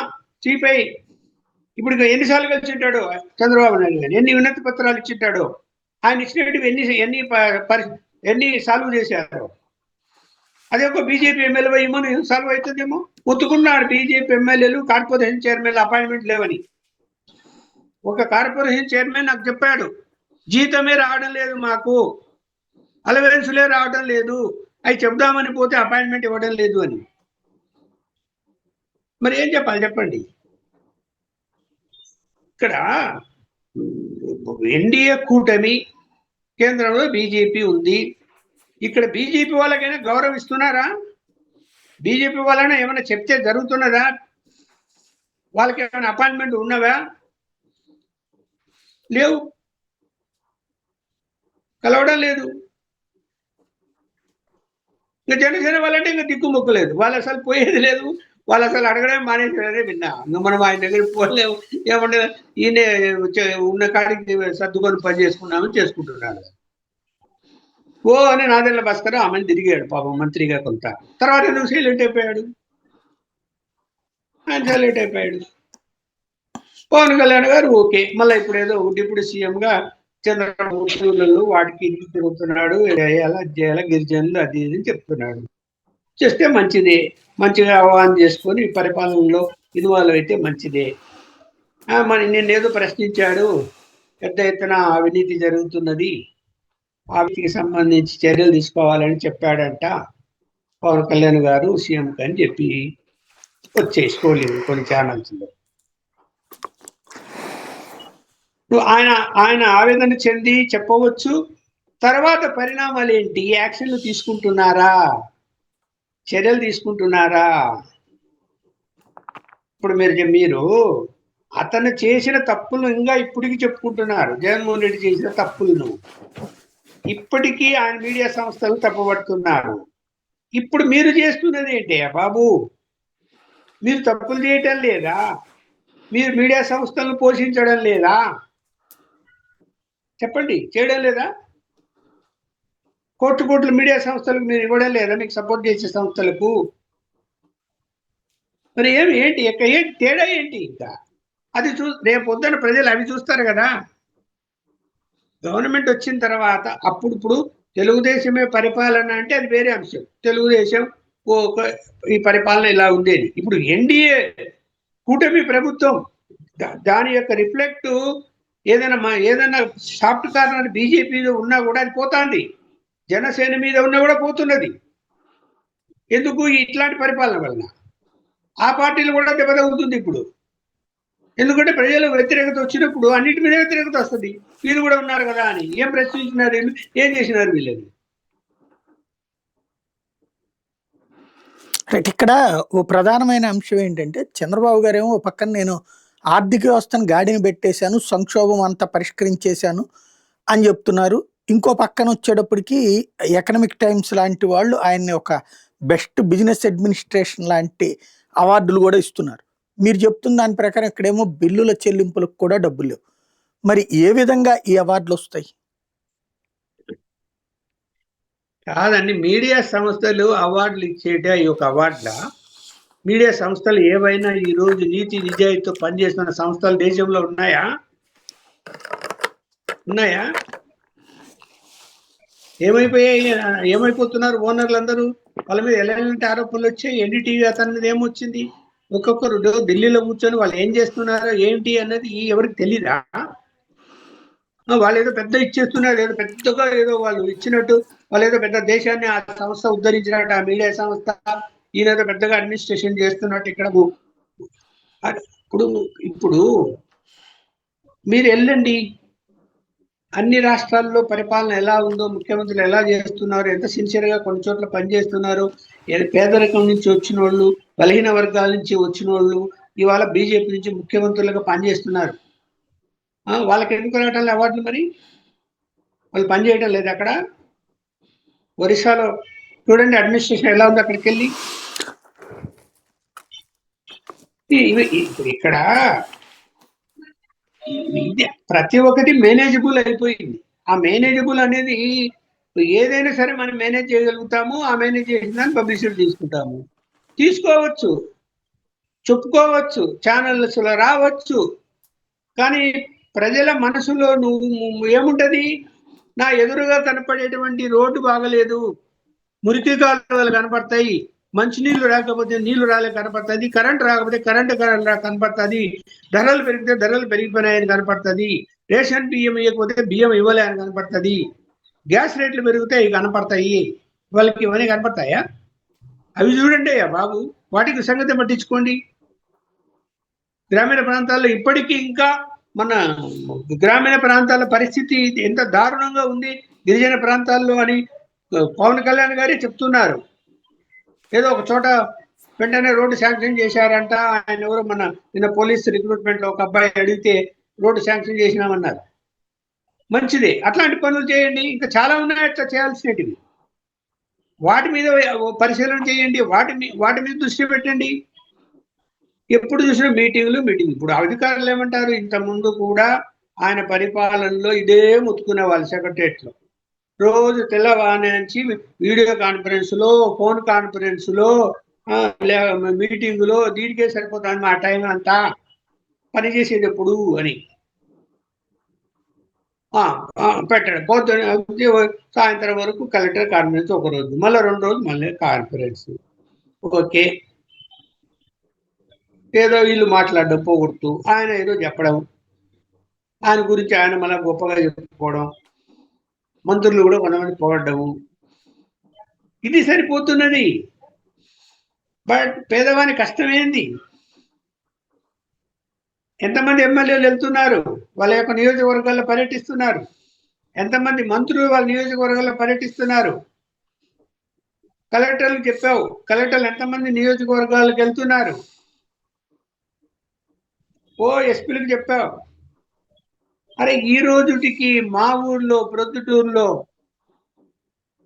సిపిఐ ఇప్పుడు ఎన్నిసార్లు కలిసి ఉంటాడు చంద్రబాబు నాయుడు గారు, ఎన్ని వినతి పత్రాలు ఇచ్చింటాడు, ఆయన ఇచ్చినట్టు ఎన్ని సాల్వ్ చేశారు. అదే ఒక బీజేపీ ఎమ్మెల్యే ఇమ్మని సాల్వ్ అవుతుందేమో. ఒత్తుకున్నాడు బీజేపీ ఎమ్మెల్యేలు కార్పొరేషన్ చైర్మన్ అపాయింట్మెంట్ లేవని. ఒక కార్పొరేషన్ చైర్మన్ నాకు చెప్పాడు, జీతమే రావడం లేదు మాకు, అలవెన్సులే రావడం లేదు, అవి చెప్దామని పోతే అపాయింట్మెంట్ ఇవ్వడం లేదు అని. మరి ఏం చెప్పాలి చెప్పండి? ఇక్కడ ఎన్డీఏ కూటమి, కేంద్రంలో బీజేపీ ఉంది. ఇక్కడ బీజేపీ వాళ్ళకైనా గౌరవిస్తున్నారా? బీజేపీ వాళ్ళైనా ఏమైనా చెప్తే జరుగుతున్నదా? వాళ్ళకి ఏమైనా అపాయింట్మెంట్ ఉన్నవా? లేవు, కలవడం లేదు. ఇంకా జనసేన వాళ్ళంటే ఇంకా దిక్కుమొక్కలేదు, వాళ్ళు అసలు పోయేది లేదు, వాళ్ళు అసలు అడగడం మానేసారే. విన్నా మనం ఆయన దగ్గర పోలేము, ఏమంటే ఈయన ఉన్న కాడికి సర్దుకొని పని చేసుకున్నామని చేసుకుంటున్నాడు. ఓ అని నాదెళ్ల భాస్కర్ ఆమెను తిరిగాడు పాపం మంత్రిగా కొంత. తర్వాత ఎందుకు సైలెంట్ అయిపోయాడు? ఆయన సైలెంట్ అయిపోయాడు. పవన్ కళ్యాణ్ గారు ఓకే, మళ్ళీ ఇప్పుడు ఏదో డిప్యూటీ సీఎంగా చంద్రబాబు వాటికి ఇంటికి తిరుగుతున్నాడు, అలా చేయాలా గిరిజనులు అది ఇది చెప్తున్నాడు. చేస్తే మంచిదే, మంచిగా ఆహ్వానం చేసుకొని పరిపాలనలో ఇన్వాల్వ్ అయితే మంచిదే. మరి నిన్నేదో ప్రశ్నించాడు, పెద్ద ఎత్తున అవినీతి జరుగుతున్నది, అవినీతికి సంబంధించి చర్యలు తీసుకోవాలని చెప్పాడంట పవన్ కళ్యాణ్ గారు సీఎంకి అని చెప్పి వచ్చేసుకోలేదు కొన్ని ఛానల్స్లో. ఆయన ఆవేదన చెంది చెప్పవచ్చు. తర్వాత పరిణామాలు ఏంటి, యాక్షన్లు తీసుకుంటున్నారా? చర్యలు తీసుకుంటున్నారా? ఇప్పుడు మీరు అతను చేసిన తప్పులు ఇంకా ఇప్పటికి చెప్పుకుంటున్నారు. జగన్మోహన్ రెడ్డి చేసిన తప్పులను ఇప్పటికీ ఆయన మీడియా సంస్థలు తప్పుపడుతున్నారు. ఇప్పుడు మీరు చేస్తున్నది ఏంటి బాబు? మీరు తప్పులు చేయటం లేదా? మీరు మీడియా సంస్థలను పోషించడం లేదా? చెప్పండి, చేయడం లేదా? కోట్లు మీడియా సంస్థలకు మీరు ఇవ్వడం లేదా? మీకు సపోర్ట్ చేసే సంస్థలకు మరి ఏంటి ఏంటి తేడా ఏంటి? ఇంకా అది రేపు పొద్దున ప్రజలు అవి చూస్తారు కదా. గవర్నమెంట్ వచ్చిన తర్వాత ఇప్పుడు తెలుగుదేశమే పరిపాలన అంటే అది వేరే అంశం. తెలుగుదేశం ఈ పరిపాలన ఇలా ఉండేది. ఇప్పుడు ఎన్డీఏ కూటమి ప్రభుత్వం దాని యొక్క రిఫ్లెక్ట్ ఏదైనా సాఫ్ట్ కార్నర్ బీజేపీలో ఉన్నా కూడా అది పోతుంది. జనసేన మీద ఉన్నా కూడా పోతున్నది. ఎందుకు? ఇట్లాంటి పరిపాలన వలన ఆ పార్టీలు కూడా దెబ్బతగులుతుంది ఇప్పుడు. ఎందుకంటే ప్రజలు వ్యతిరేకత వచ్చినప్పుడు అన్నిటి మీద వ్యతిరేకత వస్తుంది. వీళ్ళు కూడా ఉన్నారు కదా అని ఏం ప్రశ్నించినారు, ఏం చేసినారు వీళ్ళని? రైట్. ఇక్కడ ఓ ప్రధానమైన అంశం ఏంటంటే చంద్రబాబు గారేమో ఓ పక్కన నేను ఆర్థిక వ్యవస్థను గాడిని పెట్టేశాను, సంక్షోభం అంతా పరిష్కరించేశాను అని చెప్తున్నారు. ఇంకో పక్కన వచ్చేటప్పటికి ఎకనామిక్ టైమ్స్ లాంటి వాళ్ళు ఆయన్ని ఒక బెస్ట్ బిజినెస్ అడ్మినిస్ట్రేషన్ లాంటి అవార్డులు కూడా ఇస్తున్నారు. మీరు చెప్తున్న దాని ప్రకారం ఇక్కడేమో బిల్లుల చెల్లింపులకు కూడా డబ్బులు లేవు. మరి ఏ విధంగా ఈ అవార్డులు వస్తాయి? కాదండి, మీడియా సంస్థలు అవార్డులు ఇచ్చేట ఈ యొక్క అవార్డుల మీడియా సంస్థలు ఏవైనా ఈ రోజు నీతి నిజాయితీతో పనిచేస్తున్న సంస్థలు దేశంలో ఉన్నాయా? ఏమైపోతున్నారు ఓనర్లు అందరూ? వాళ్ళ మీద ఎలాంటి ఆరోపణలు వచ్చాయి? ఎన్డీటీవీ అతని మీద ఏమొచ్చింది? ఒక్కొక్కరు ఢిల్లీలో కూర్చొని వాళ్ళు ఏం చేస్తున్నారో ఏంటి అన్నది ఎవరికి తెలీదా? వాళ్ళు ఏదో పెద్ద ఇచ్చేస్తున్నారు, ఏదో పెద్దగా ఏదో వాళ్ళు ఇచ్చినట్టు, వాళ్ళు ఏదో పెద్ద దేశాన్ని ఆ సంస్థ ఉద్ధరించినట్టు, ఆ మీడియా సంస్థ ఈయన పెద్దగా అడ్మినిస్ట్రేషన్ చేస్తున్నట్టు. ఇక్కడ ఇప్పుడు మీరు వెళ్ళండి, అన్ని రాష్ట్రాల్లో పరిపాలన ఎలా ఉందో, ముఖ్యమంత్రులు ఎలా చేస్తున్నారు, ఎంత సిన్సియర్గా కొన్ని చోట్ల పనిచేస్తున్నారు, పేదరికం నుంచి వచ్చిన వాళ్ళు, బలహీన వర్గాల నుంచి వచ్చిన వాళ్ళు ఇవాళ బీజేపీ నుంచి ముఖ్యమంత్రులుగా పనిచేస్తున్నారు. వాళ్ళకి ఎందుకు రావటం అవార్డులు? మరి వాళ్ళు పనిచేయడం లేదు అక్కడ. ఒరిస్సాలో చూడండి అడ్మినిస్ట్రేషన్ ఎలా ఉంది అక్కడికి వెళ్ళి. ఇక్కడ ప్రతి ఒక్కటి మేనేజబుల్ అయిపోయింది. ఆ మేనేజబుల్ అనేది ఏదైనా సరే మనం మేనేజ్ చేయగలుగుతాము. ఆ మేనేజ్ చేసిన దాన్ని పబ్లిసిటీ తీసుకుంటాము, తీసుకోవచ్చు, చెప్పుకోవచ్చు, ఛానల్స్లో రావచ్చు. కానీ ప్రజల మనసులో ఏముంటది? నా ఎదురుగా కనపడేటువంటి రోడ్డు బాగలేదు, మురికి కాలువలు కనపడతాయి, మంచినీళ్ళు రాకపోతే నీళ్లు రాలే కనపడుతుంది, కరెంట్ రాకపోతే కరెంటు కనపడుతుంది, ధరలు పెరిగితే ధరలు పెరిగిపోయినాయని కనపడుతుంది, రేషన్ బియ్యం ఇవ్వకపోతే బియ్యం ఇవ్వలే అని కనపడుతుంది, గ్యాస్ రేట్లు పెరిగితే ఇవి కనపడతాయి. వాళ్ళకి ఇవన్నీ కనపడతాయా? అవి చూడండి బాబు, వాటికి సంగతి పట్టించుకోండి. గ్రామీణ ప్రాంతాల్లో ఇప్పటికీ ఇంకా మన గ్రామీణ ప్రాంతాల పరిస్థితి ఎంత దారుణంగా ఉంది గిరిజన ప్రాంతాల్లో అని పవన్ కళ్యాణ్ గారే చెప్తున్నారు. ఏదో ఒక చోట వెంటనే రోడ్డు శాంక్షన్ చేశారంట. ఆయన ఎవరో నిన్న పోలీస్ రిక్రూట్మెంట్ లో ఒక అబ్బాయి అడిగితే రోడ్డు శాంక్షన్ చేసినామన్నారు. మంచిదే, అట్లాంటి పనులు చేయండి. ఇంకా చాలా ఉన్నాయి అట్లా చేయాల్సినవి. వాటి మీద పరిశీలన చేయండి, వాటి మీద దృష్టి పెట్టండి. ఎప్పుడు చూసినా మీటింగులు. ఇప్పుడు అధికారులు ఏమంటారు? ఇంత ముందు కూడా ఆయన పరిపాలనలో ఇదే ముత్తుకునే వాళ్ళు సెక్రటరియట్లో రోజు తెల్లవారి నుంచి వీడియో కాన్ఫరెన్స్ లో, ఫోన్ కాన్ఫరెన్స్ లో, మీటింగులో దీనికే సరిపోతుంది మా టైం అంతా, పనిచేసేది ఎప్పుడు అని పెట్టాడు. పొద్దున సాయంత్రం వరకు కలెక్టర్ కాన్ఫరెన్స్ ఒక రోజు, మళ్ళీ 2 రోజులు మళ్ళీ కాన్ఫరెన్స్. ఓకే, ఏదో వీళ్ళు మాట్లాడడం పోగొడుతూ ఆయన ఏదో చెప్పడం, ఆయన గురించి ఆయన మళ్ళీ గొప్పగా చెప్పుకోవడం, మంత్రులు కూడా కొంతమంది పొగడము, ఇది సరిపోతున్నది. బట్ పేదవాని కష్టమేంది? ఎంతమంది ఎమ్మెల్యేలు వెళ్తున్నారు, వాళ్ళ యొక్క నియోజకవర్గాల్లో పర్యటిస్తున్నారు, ఎంతమంది మంత్రులు వాళ్ళ నియోజకవర్గాల్లో పర్యటిస్తున్నారు. కలెక్టర్లకు చెప్పావు, కలెక్టర్లు ఎంతమంది నియోజకవర్గాలకు వెళ్తున్నారు? ఎస్పీలకు చెప్పావు. అరే ఈ రోజుటికి మా ఊర్లో ప్రొద్దుటూరులో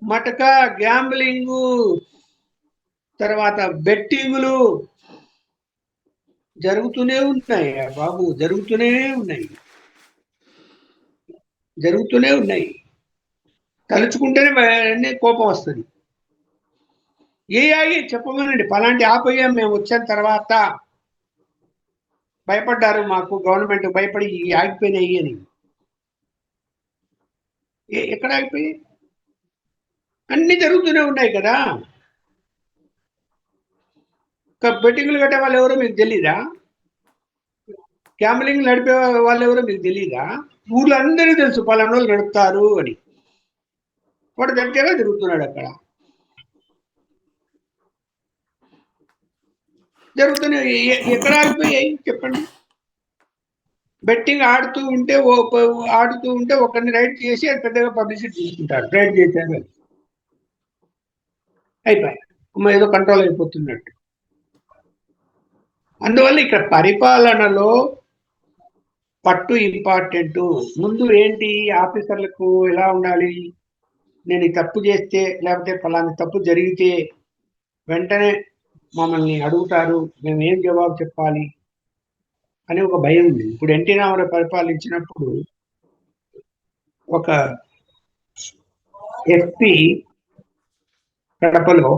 మటకా, గ్యాంబ్లింగు, తర్వాత బెట్టింగులు జరుగుతూనే ఉన్నాయి బాబు, జరుగుతూనే ఉన్నాయి. తలుచుకుంటేనే కోపం వస్తుంది. ఆగి చెప్పమనండి, పలాంటి ఆపయ్యాం మేము వచ్చిన తర్వాత, భయపడ్డారు, మాకు గవర్నమెంట్ భయపడి ఆగిపోయినాయి అని. ఎక్కడ ఆగిపోయి? అన్ని జరుగుతూనే ఉన్నాయి కదా. బెట్టింగ్లు కట్టే వాళ్ళు ఎవరో మీకు తెలీదా? గ్యాంబ్లింగ్ నడిపే వాళ్ళు ఎవరో మీకు తెలీదా? ఊర్లో అందరికీ తెలుసు పలానా వాళ్ళు నడుపుతారు అని. వాడు దగ్గర తిరుగుతున్నాడు అక్కడ. జరుగుతూనే ఎక్కడ ఆగిపోయాయి చెప్పండి? బెట్టింగ్ ఆడుతూ ఉంటే ఒకరిని రైడ్ చేసి అది పెద్దగా పబ్లిసిటీ తీసుకుంటారు. రైడ్ చేశారు, అయిపోయాయి, ఏదో కంట్రోల్ అయిపోతున్నట్టు. అందువల్ల ఇక్కడ పరిపాలనలో పట్టు ఇంపార్టెంట్. ముందు ఏంటి, ఆఫీసర్లకు ఎలా ఉండాలి, నేను ఈ తప్పు చేస్తే లేకపోతే ఫలానా తప్పు జరిగితే వెంటనే మమ్మల్ని అడుగుతారు, మేము ఏం జవాబు చెప్పాలి అని ఒక భయం ఉంది. ఇప్పుడు ఎన్టీ రామారావు పరిపాలించినప్పుడు ఒక ఎస్పీ కడపలో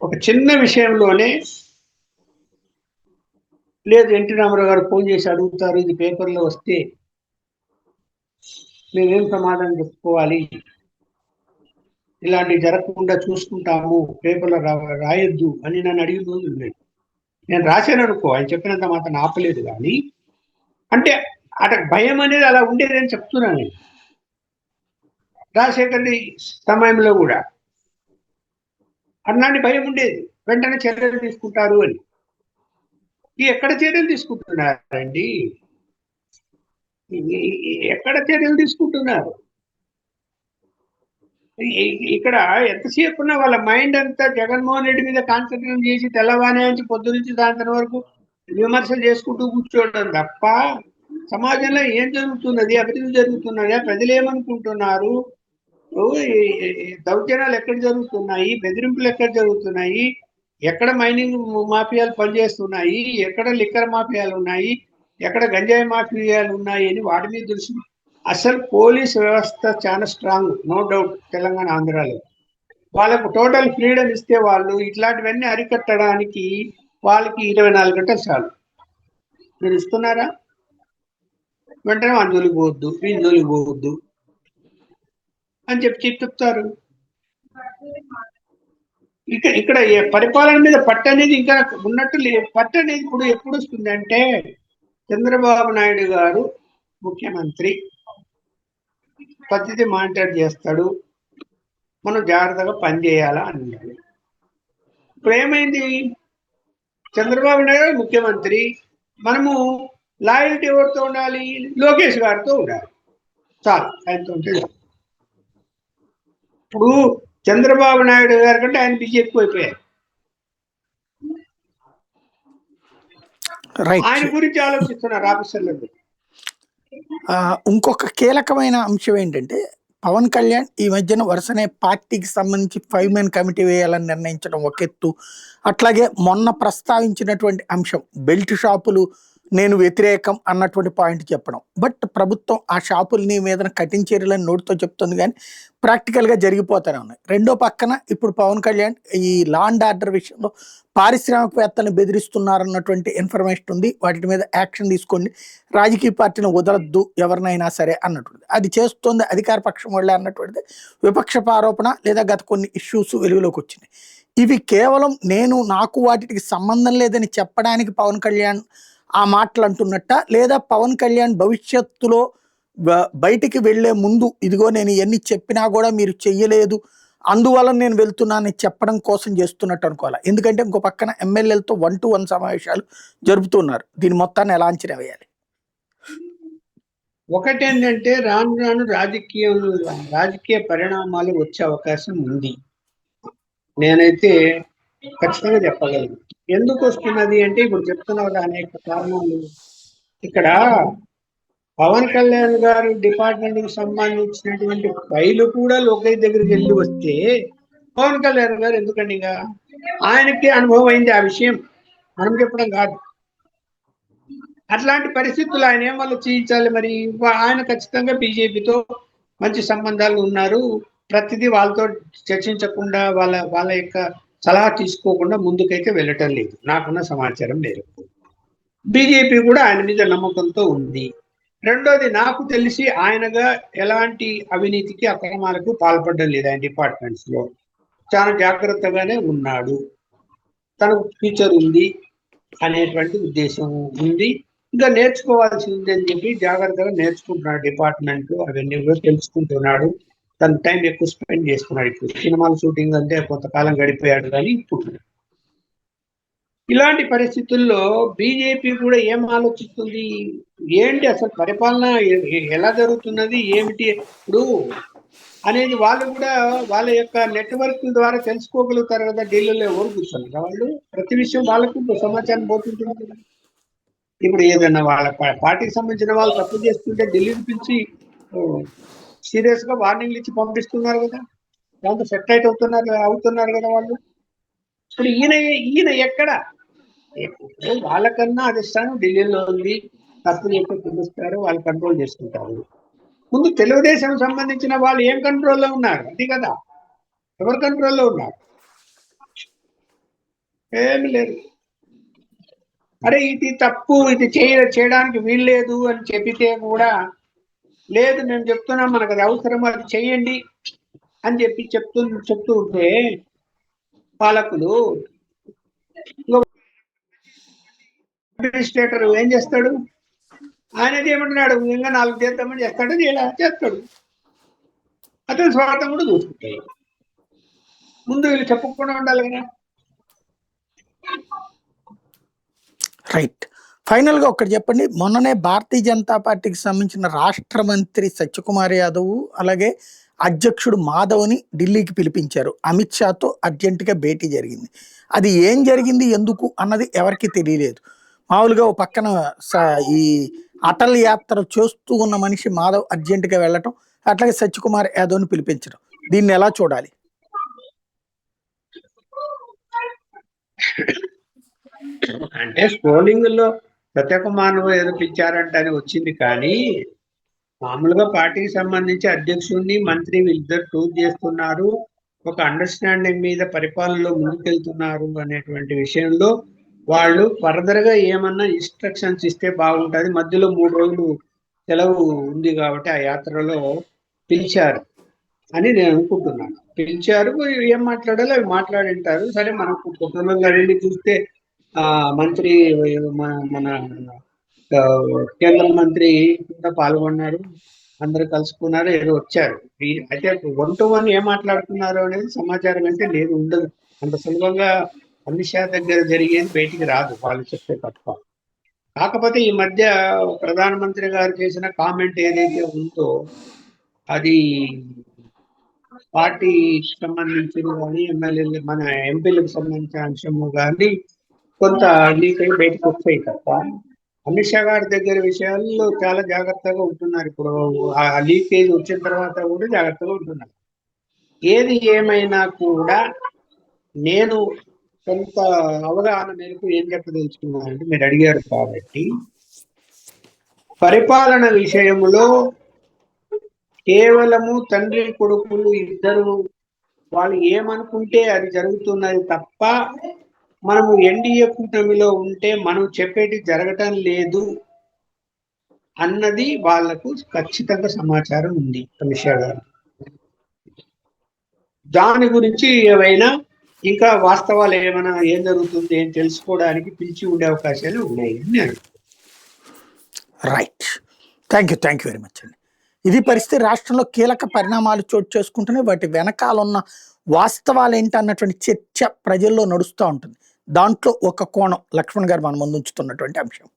ఒక చిన్న విషయంలోనే, లేదు ఎన్టీ రామారావు గారు ఫోన్ చేసి అడుగుతారు, ఇది పేపర్లో వస్తే మేమేం సమాధానం చెప్పుకోవాలి, ఇలాంటివి జరగకుండా చూసుకుంటాము, పేపర్లో రాయొద్దు అని నన్ను అడిగిన రోజులు ఉన్నాయి. నేను రాశాను అనుకో, ఆయన చెప్పినంత మాత్రం ఆపలేదు. కానీ అంటే అటు భయం అనేది అలా ఉండేదని చెప్తున్నాను నేను. రాజశేఖర్ సమయంలో కూడా అట్లాంటి భయం ఉండేది, వెంటనే చర్యలు తీసుకుంటారు అని. ఎక్కడ చర్యలు తీసుకుంటున్నారండి? ఎక్కడ చర్యలు తీసుకుంటున్నారు? ఇక్కడ ఎంతసేపు ఉన్నా వాళ్ళ మైండ్ అంతా జగన్మోహన్ రెడ్డి మీద కాన్సన్ట్రేట్ చేసి తెల్లవానే నుంచి పొద్దు నుంచి సాయంత్రం వరకు విమర్శలు చేసుకుంటూ కూర్చోవడం తప్ప సమాజంలో ఏం జరుగుతున్నది, అభివృద్ధి జరుగుతున్నదా, ప్రజలు ఏమనుకుంటున్నారు, దౌర్జన్యాలు ఎక్కడ జరుగుతున్నాయి, బెదిరింపులు ఎక్కడ జరుగుతున్నాయి, ఎక్కడ మైనింగ్ మాఫియాలు పనిచేస్తున్నాయి, ఎక్కడ లిక్కర్ మాఫియాలు ఉన్నాయి, ఎక్కడ గంజాయి మాఫియాలు ఉన్నాయి అని వాటి మీద దృష్టి. అసలు పోలీస్ వ్యవస్థ చాలా స్ట్రాంగ్, నో డౌట్, తెలంగాణ ఆంధ్రాలో. వాళ్ళకు టోటల్ ఫ్రీడమ్ ఇస్తే వాళ్ళు ఇట్లాంటివన్నీ అరికట్టడానికి వాళ్ళకి 24 గంటలు చాలు. మీరు ఇస్తున్నారా? వెంటనే వాళ్ళ జోలికి పోవద్దు, వీళ్ళ జోలికి పోవద్దు అని చెప్తారు. ఇక్కడ పరిపాలన మీద పట్టు అనేది ఇంకా ఉన్నట్టు పట్టు అనేది ఇప్పుడు ఎప్పుడు వస్తుంది అంటే, చంద్రబాబు నాయుడు గారు ముఖ్యమంత్రి, పద్ధతి మానిటర్ చేస్తాడు, మనం జాగ్రత్తగా పనిచేయాలా అన్నాడు. ఇప్పుడు ఏమైంది, చంద్రబాబు నాయుడు ముఖ్యమంత్రి, మనము లాయల్టీ ఎవరితో ఉండాలి, లోకేష్ గారితో ఉండాలి, చాలు, ఆయనతో ఉంటే. ఇప్పుడు చంద్రబాబు నాయుడు గారి కంటే ఆయన బిజీ ఎక్కువైపోయారు. ఆయన గురించి ఆలోచిస్తున్నారు ఆఫీసర్లు. ఇంకొక కీలకమైన అంశం ఏంటంటే, పవన్ కళ్యాణ్ ఈ మధ్యన వరుసనే పార్టీకి సంబంధించి 5 మెన్ కమిటీ వేయాలని నిర్ణయించడం ఒక ఎత్తు. అట్లాగే మొన్న ప్రస్తావించినటువంటి అంశం బెల్ట్ షాపులు నేను వ్యతిరేకం అన్నటువంటి పాయింట్ చెప్పడం. బట్ ప్రభుత్వం ఆ షాపుల్ని మీద కఠిన చర్యలని నోటితో చెప్తుంది, కానీ ప్రాక్టికల్గా జరిగిపోతూనే ఉన్నాయి. రెండో పక్కన ఇప్పుడు పవన్ కళ్యాణ్ ఈ లా అండ్ ఆర్డర్ విషయంలో పారిశ్రామికవేత్తలను బెదిరిస్తున్నారన్నటువంటి ఇన్ఫర్మేషన్ ఉంది, వాటి మీద యాక్షన్ తీసుకోండి, రాజకీయ పార్టీని వదలద్దు ఎవరినైనా సరే అన్నటువంటిది. అది చేస్తుంది అధికార పక్షం వాళ్ళే అన్నటువంటిది విపక్షపు ఆరోపణ, లేదా గత కొన్ని ఇష్యూస్ వెలుగులోకి వచ్చినాయి. ఇవి కేవలం నాకు వాటికి సంబంధం లేదని చెప్పడానికి పవన్ కళ్యాణ్ ఆ మాటలు అంటున్నట్ట, లేదా పవన్ కళ్యాణ్ భవిష్యత్తులో బయటికి వెళ్లే ముందు ఇదిగో నేను ఇవన్నీ చెప్పినా కూడా మీరు చెయ్యలేదు, అందువల్ల నేను వెళ్తున్నానని చెప్పడం కోసం చేస్తున్నట్టు అనుకోవాలి. ఎందుకంటే ఇంకో పక్కన ఎమ్మెల్యేలతో 1-to-1 సమావేశాలు జరుపుతున్నారు. దీని మొత్తాన్ని ఎలా అంచనా వేయాలి? ఒకటేంటంటే రాను రాను రాజకీయ పరిణామాలు వచ్చే అవకాశం ఉంది. నేనైతే ఖచ్చితంగా చెప్పగలను. ఎందుకు వస్తున్నది అంటే ఇప్పుడు చెప్తున్నా కదా అనేక కారణాలు. ఇక్కడ పవన్ కళ్యాణ్ గారి డిపార్ట్మెంట్ కి సంబంధించినటువంటి ఫైలు కూడా లోకేష్ దగ్గరికి వెళ్ళి వస్తే పవన్ కళ్యాణ్ గారు ఎందుకండి ఇంకా ఆయనకి అనుభవం అయింది ఆ విషయం, మనం చెప్పడం కాదు. అట్లాంటి పరిస్థితులు ఆయన ఏం వాళ్ళు చేయించాలి మరి? ఆయన ఖచ్చితంగా బీజేపీతో మంచి సంబంధాలు ఉన్నారు. ప్రతిదీ వాళ్ళతో చర్చించకుండా వాళ్ళ యొక్క సలహా తీసుకోకుండా ముందుకైతే వెళ్ళటం లేదు, నాకున్న సమాచారం మేరకు. బీజేపీ కూడా ఆయన మీద నమ్మకంతో ఉంది. రెండోది, నాకు తెలిసి ఆయనగా ఎలాంటి అవినీతికి అక్రమాలకు పాల్పడడం లేదు. ఆయన డిపార్ట్మెంట్స్ లో చాలా జాగ్రత్తగానే ఉన్నాడు. తనకు ఫ్యూచర్ ఉంది అనేటువంటి ఉద్దేశం ఉంది. ఇంకా నేర్చుకోవాల్సింది అని చెప్పి జాగ్రత్తగా నేర్చుకుంటున్నాడు. డిపార్ట్మెంట్ అవన్నీ కూడా తెలుసుకుంటున్నాడు. తన టైం ఎక్కువ స్పెండ్ చేస్తున్నాడు. ఇప్పుడు సినిమాల షూటింగ్ అంటే కొంతకాలం గడిపోయాడు, కానీ ఇప్పుడు ఇలాంటి పరిస్థితుల్లో బీజేపీ కూడా ఏం ఆలోచిస్తుంది, ఏంటి అసలు పరిపాలన ఎలా జరుగుతున్నది ఏమిటి ఇప్పుడు అనేది వాళ్ళు కూడా వాళ్ళ యొక్క నెట్వర్క్ ద్వారా తెలుసుకోగలుగుతారు కదా. ఢిల్లీలో ఎవరు కూర్చున్నారు వాళ్ళు, ప్రతి విషయం వాళ్ళకు సమాచారం పోతుంటుంది కదా. ఇప్పుడు ఏదైనా వాళ్ళ పార్టీకి సంబంధించిన వాళ్ళు తప్పు చేస్తుంటే ఢిల్లీకి పిలిచి సీరియస్ గా వార్నింగ్లు ఇచ్చి పంపిస్తున్నారు కదా. దాంతో సెటిలైట్ అవుతున్నారు కదా వాళ్ళు. ఇప్పుడు ఈయన ఎక్కడ? వాళ్ళకన్నా అధిష్టానం ఢిల్లీలో ఉంది, తప్పు చెప్పి పిలుస్తారు, వాళ్ళు కంట్రోల్ చేసుకుంటారు. ముందు తెలుగుదేశం సంబంధించిన వాళ్ళు ఏం కంట్రోల్లో ఉన్నారు? అది కదా, ఎవరు కంట్రోల్లో ఉన్నారు? ఏమి లేదు. అరే ఇది తప్పు, ఇది చేయడానికి వీల్లేదు అని చెప్పితే కూడా లేదు మేము చెప్తున్నాం, మనకు అది అవసరం, అది చెయ్యండి అని చెప్పి చెప్తూ ఉంటే పాలకులు, అడ్మినిస్ట్రేటర్ ఏం చేస్తాడు? ఆయనది ఏమంటున్నాడు, ఇంకా 4 చేద్దామని చేస్తాడు. అతని స్వార్థం కూడా చూసుకుంటాయి. ముందు వీళ్ళు చెప్పకుండా ఉండాలి కదా. రైట్. ఫైనల్ గా ఒకటి చెప్పండి, మొన్ననే భారతీయ జనతా పార్టీకి సంబంధించిన రాష్ట్ర మంత్రి సత్యకుమార్ యాదవ్ అలాగే అధ్యక్షుడు మాధవ్ని ఢిల్లీకి పిలిపించారు. అమిత్ షాతో అర్జెంటుగా భేటీ జరిగింది. అది ఏం జరిగింది ఎందుకు అన్నది ఎవరికి తెలియలేదు. మామూలుగా ఓ పక్కన ఈ అటల్ యాత్ర చేస్తూ ఉన్న మనిషి మాధవ్ అర్జెంటుగా వెళ్ళటం, అట్లాగే సత్యకుమార్ యాదవ్ని పిలిపించడం, దీన్ని ఎలా చూడాలి? అంటే స్క్రోలింగ్ లో సత్యకుమార్ ఏదో పిలిచారంట అని వచ్చింది, కానీ మామూలుగా పార్టీకి సంబంధించి అధ్యక్షుడిని మంత్రి వీళ్ళిద్దరు టూర్ చేస్తున్నారు, ఒక అండర్స్టాండింగ్ మీద పరిపాలనలో ముందుకెళ్తున్నారు అనేటువంటి విషయంలో వాళ్ళు ఫర్దర్ గా ఏమన్నా ఇన్స్ట్రక్షన్స్ ఇస్తే బాగుంటుంది. మధ్యలో 3 రోజులు సెలవు ఉంది కాబట్టి ఆ యాత్రలో పిలిచారు అని నేను అనుకుంటున్నాను. పిలిచారు, ఏం మాట్లాడాలో అవి మాట్లాడింటారు. సరే, మనకు కుటుంబంగా వెళ్ళి చూస్తే మంత్రి మన కేంద్ర మంత్రి కూడా పాల్గొన్నారు, అందరు కలుసుకున్నారు, ఏదో వచ్చారు. అయితే 1 to 1 ఏం మాట్లాడుతున్నారు అనేది సమాచారం అయితే లేదు, ఉండదు. అంత సులభంగా అమిత్ షా దగ్గర జరిగేది బయటికి రాదు వాళ్ళు చెప్తే తప్ప. కాకపోతే ఈ మధ్య ప్రధానమంత్రి గారు చేసిన కామెంట్ ఏదైతే ఉందో అది పార్టీకి సంబంధించిన కానీ ఎమ్మెల్యేలు మన ఎంపీలకు సంబంధించిన అంశము కానీ కొంత లీక్ అయి బయటకు వస్తాయి తప్ప అమిత్ షా గారి దగ్గర విషయాల్లో చాలా జాగ్రత్తగా ఉంటున్నారు. ఇప్పుడు ఆ లీకేజ్ వచ్చిన తర్వాత కూడా జాగ్రత్తగా ఉంటున్నారు. ఏది ఏమైనా కూడా నేను కొంత అవగాహన మేరకు ఏం చెప్పదలుచుకున్నానంటే, మీరు అడిగారు కాబట్టి, పరిపాలన విషయంలో కేవలము తండ్రి కొడుకులు ఇద్దరు వాళ్ళు ఏమనుకుంటే అది జరుగుతున్నది తప్ప మనము ఎన్డీఏ కూటమిలో ఉంటే మనం చెప్పేటి జరగటం లేదు అన్నది వాళ్లకు ఖచ్చితంగా సమాచారం ఉంది అమిత్ షా గారు. దాని గురించి ఏమైనా ఇంకా వాస్తవాలు ఏమైనా ఏం జరుగుతుంది ఏం తెలుసుకోవడానికి పిలిచి ఉండే అవకాశాలు ఉన్నాయి అని. Right. Thank you very much అండి. ఇది పరిస్థితి. రాష్ట్రంలో కీలక పరిణామాలు చోటు చేసుకుంటూనే వాటి వెనకాల ఉన్న వాస్తవాలు ఏంటి అన్నటువంటి చర్చ ప్రజల్లో నడుస్తూ ఉంటుంది. దాంట్లో ఒక కోణం లక్ష్మణ్ గారు మన ముందు ఉంచుతున్నటువంటి అంశం.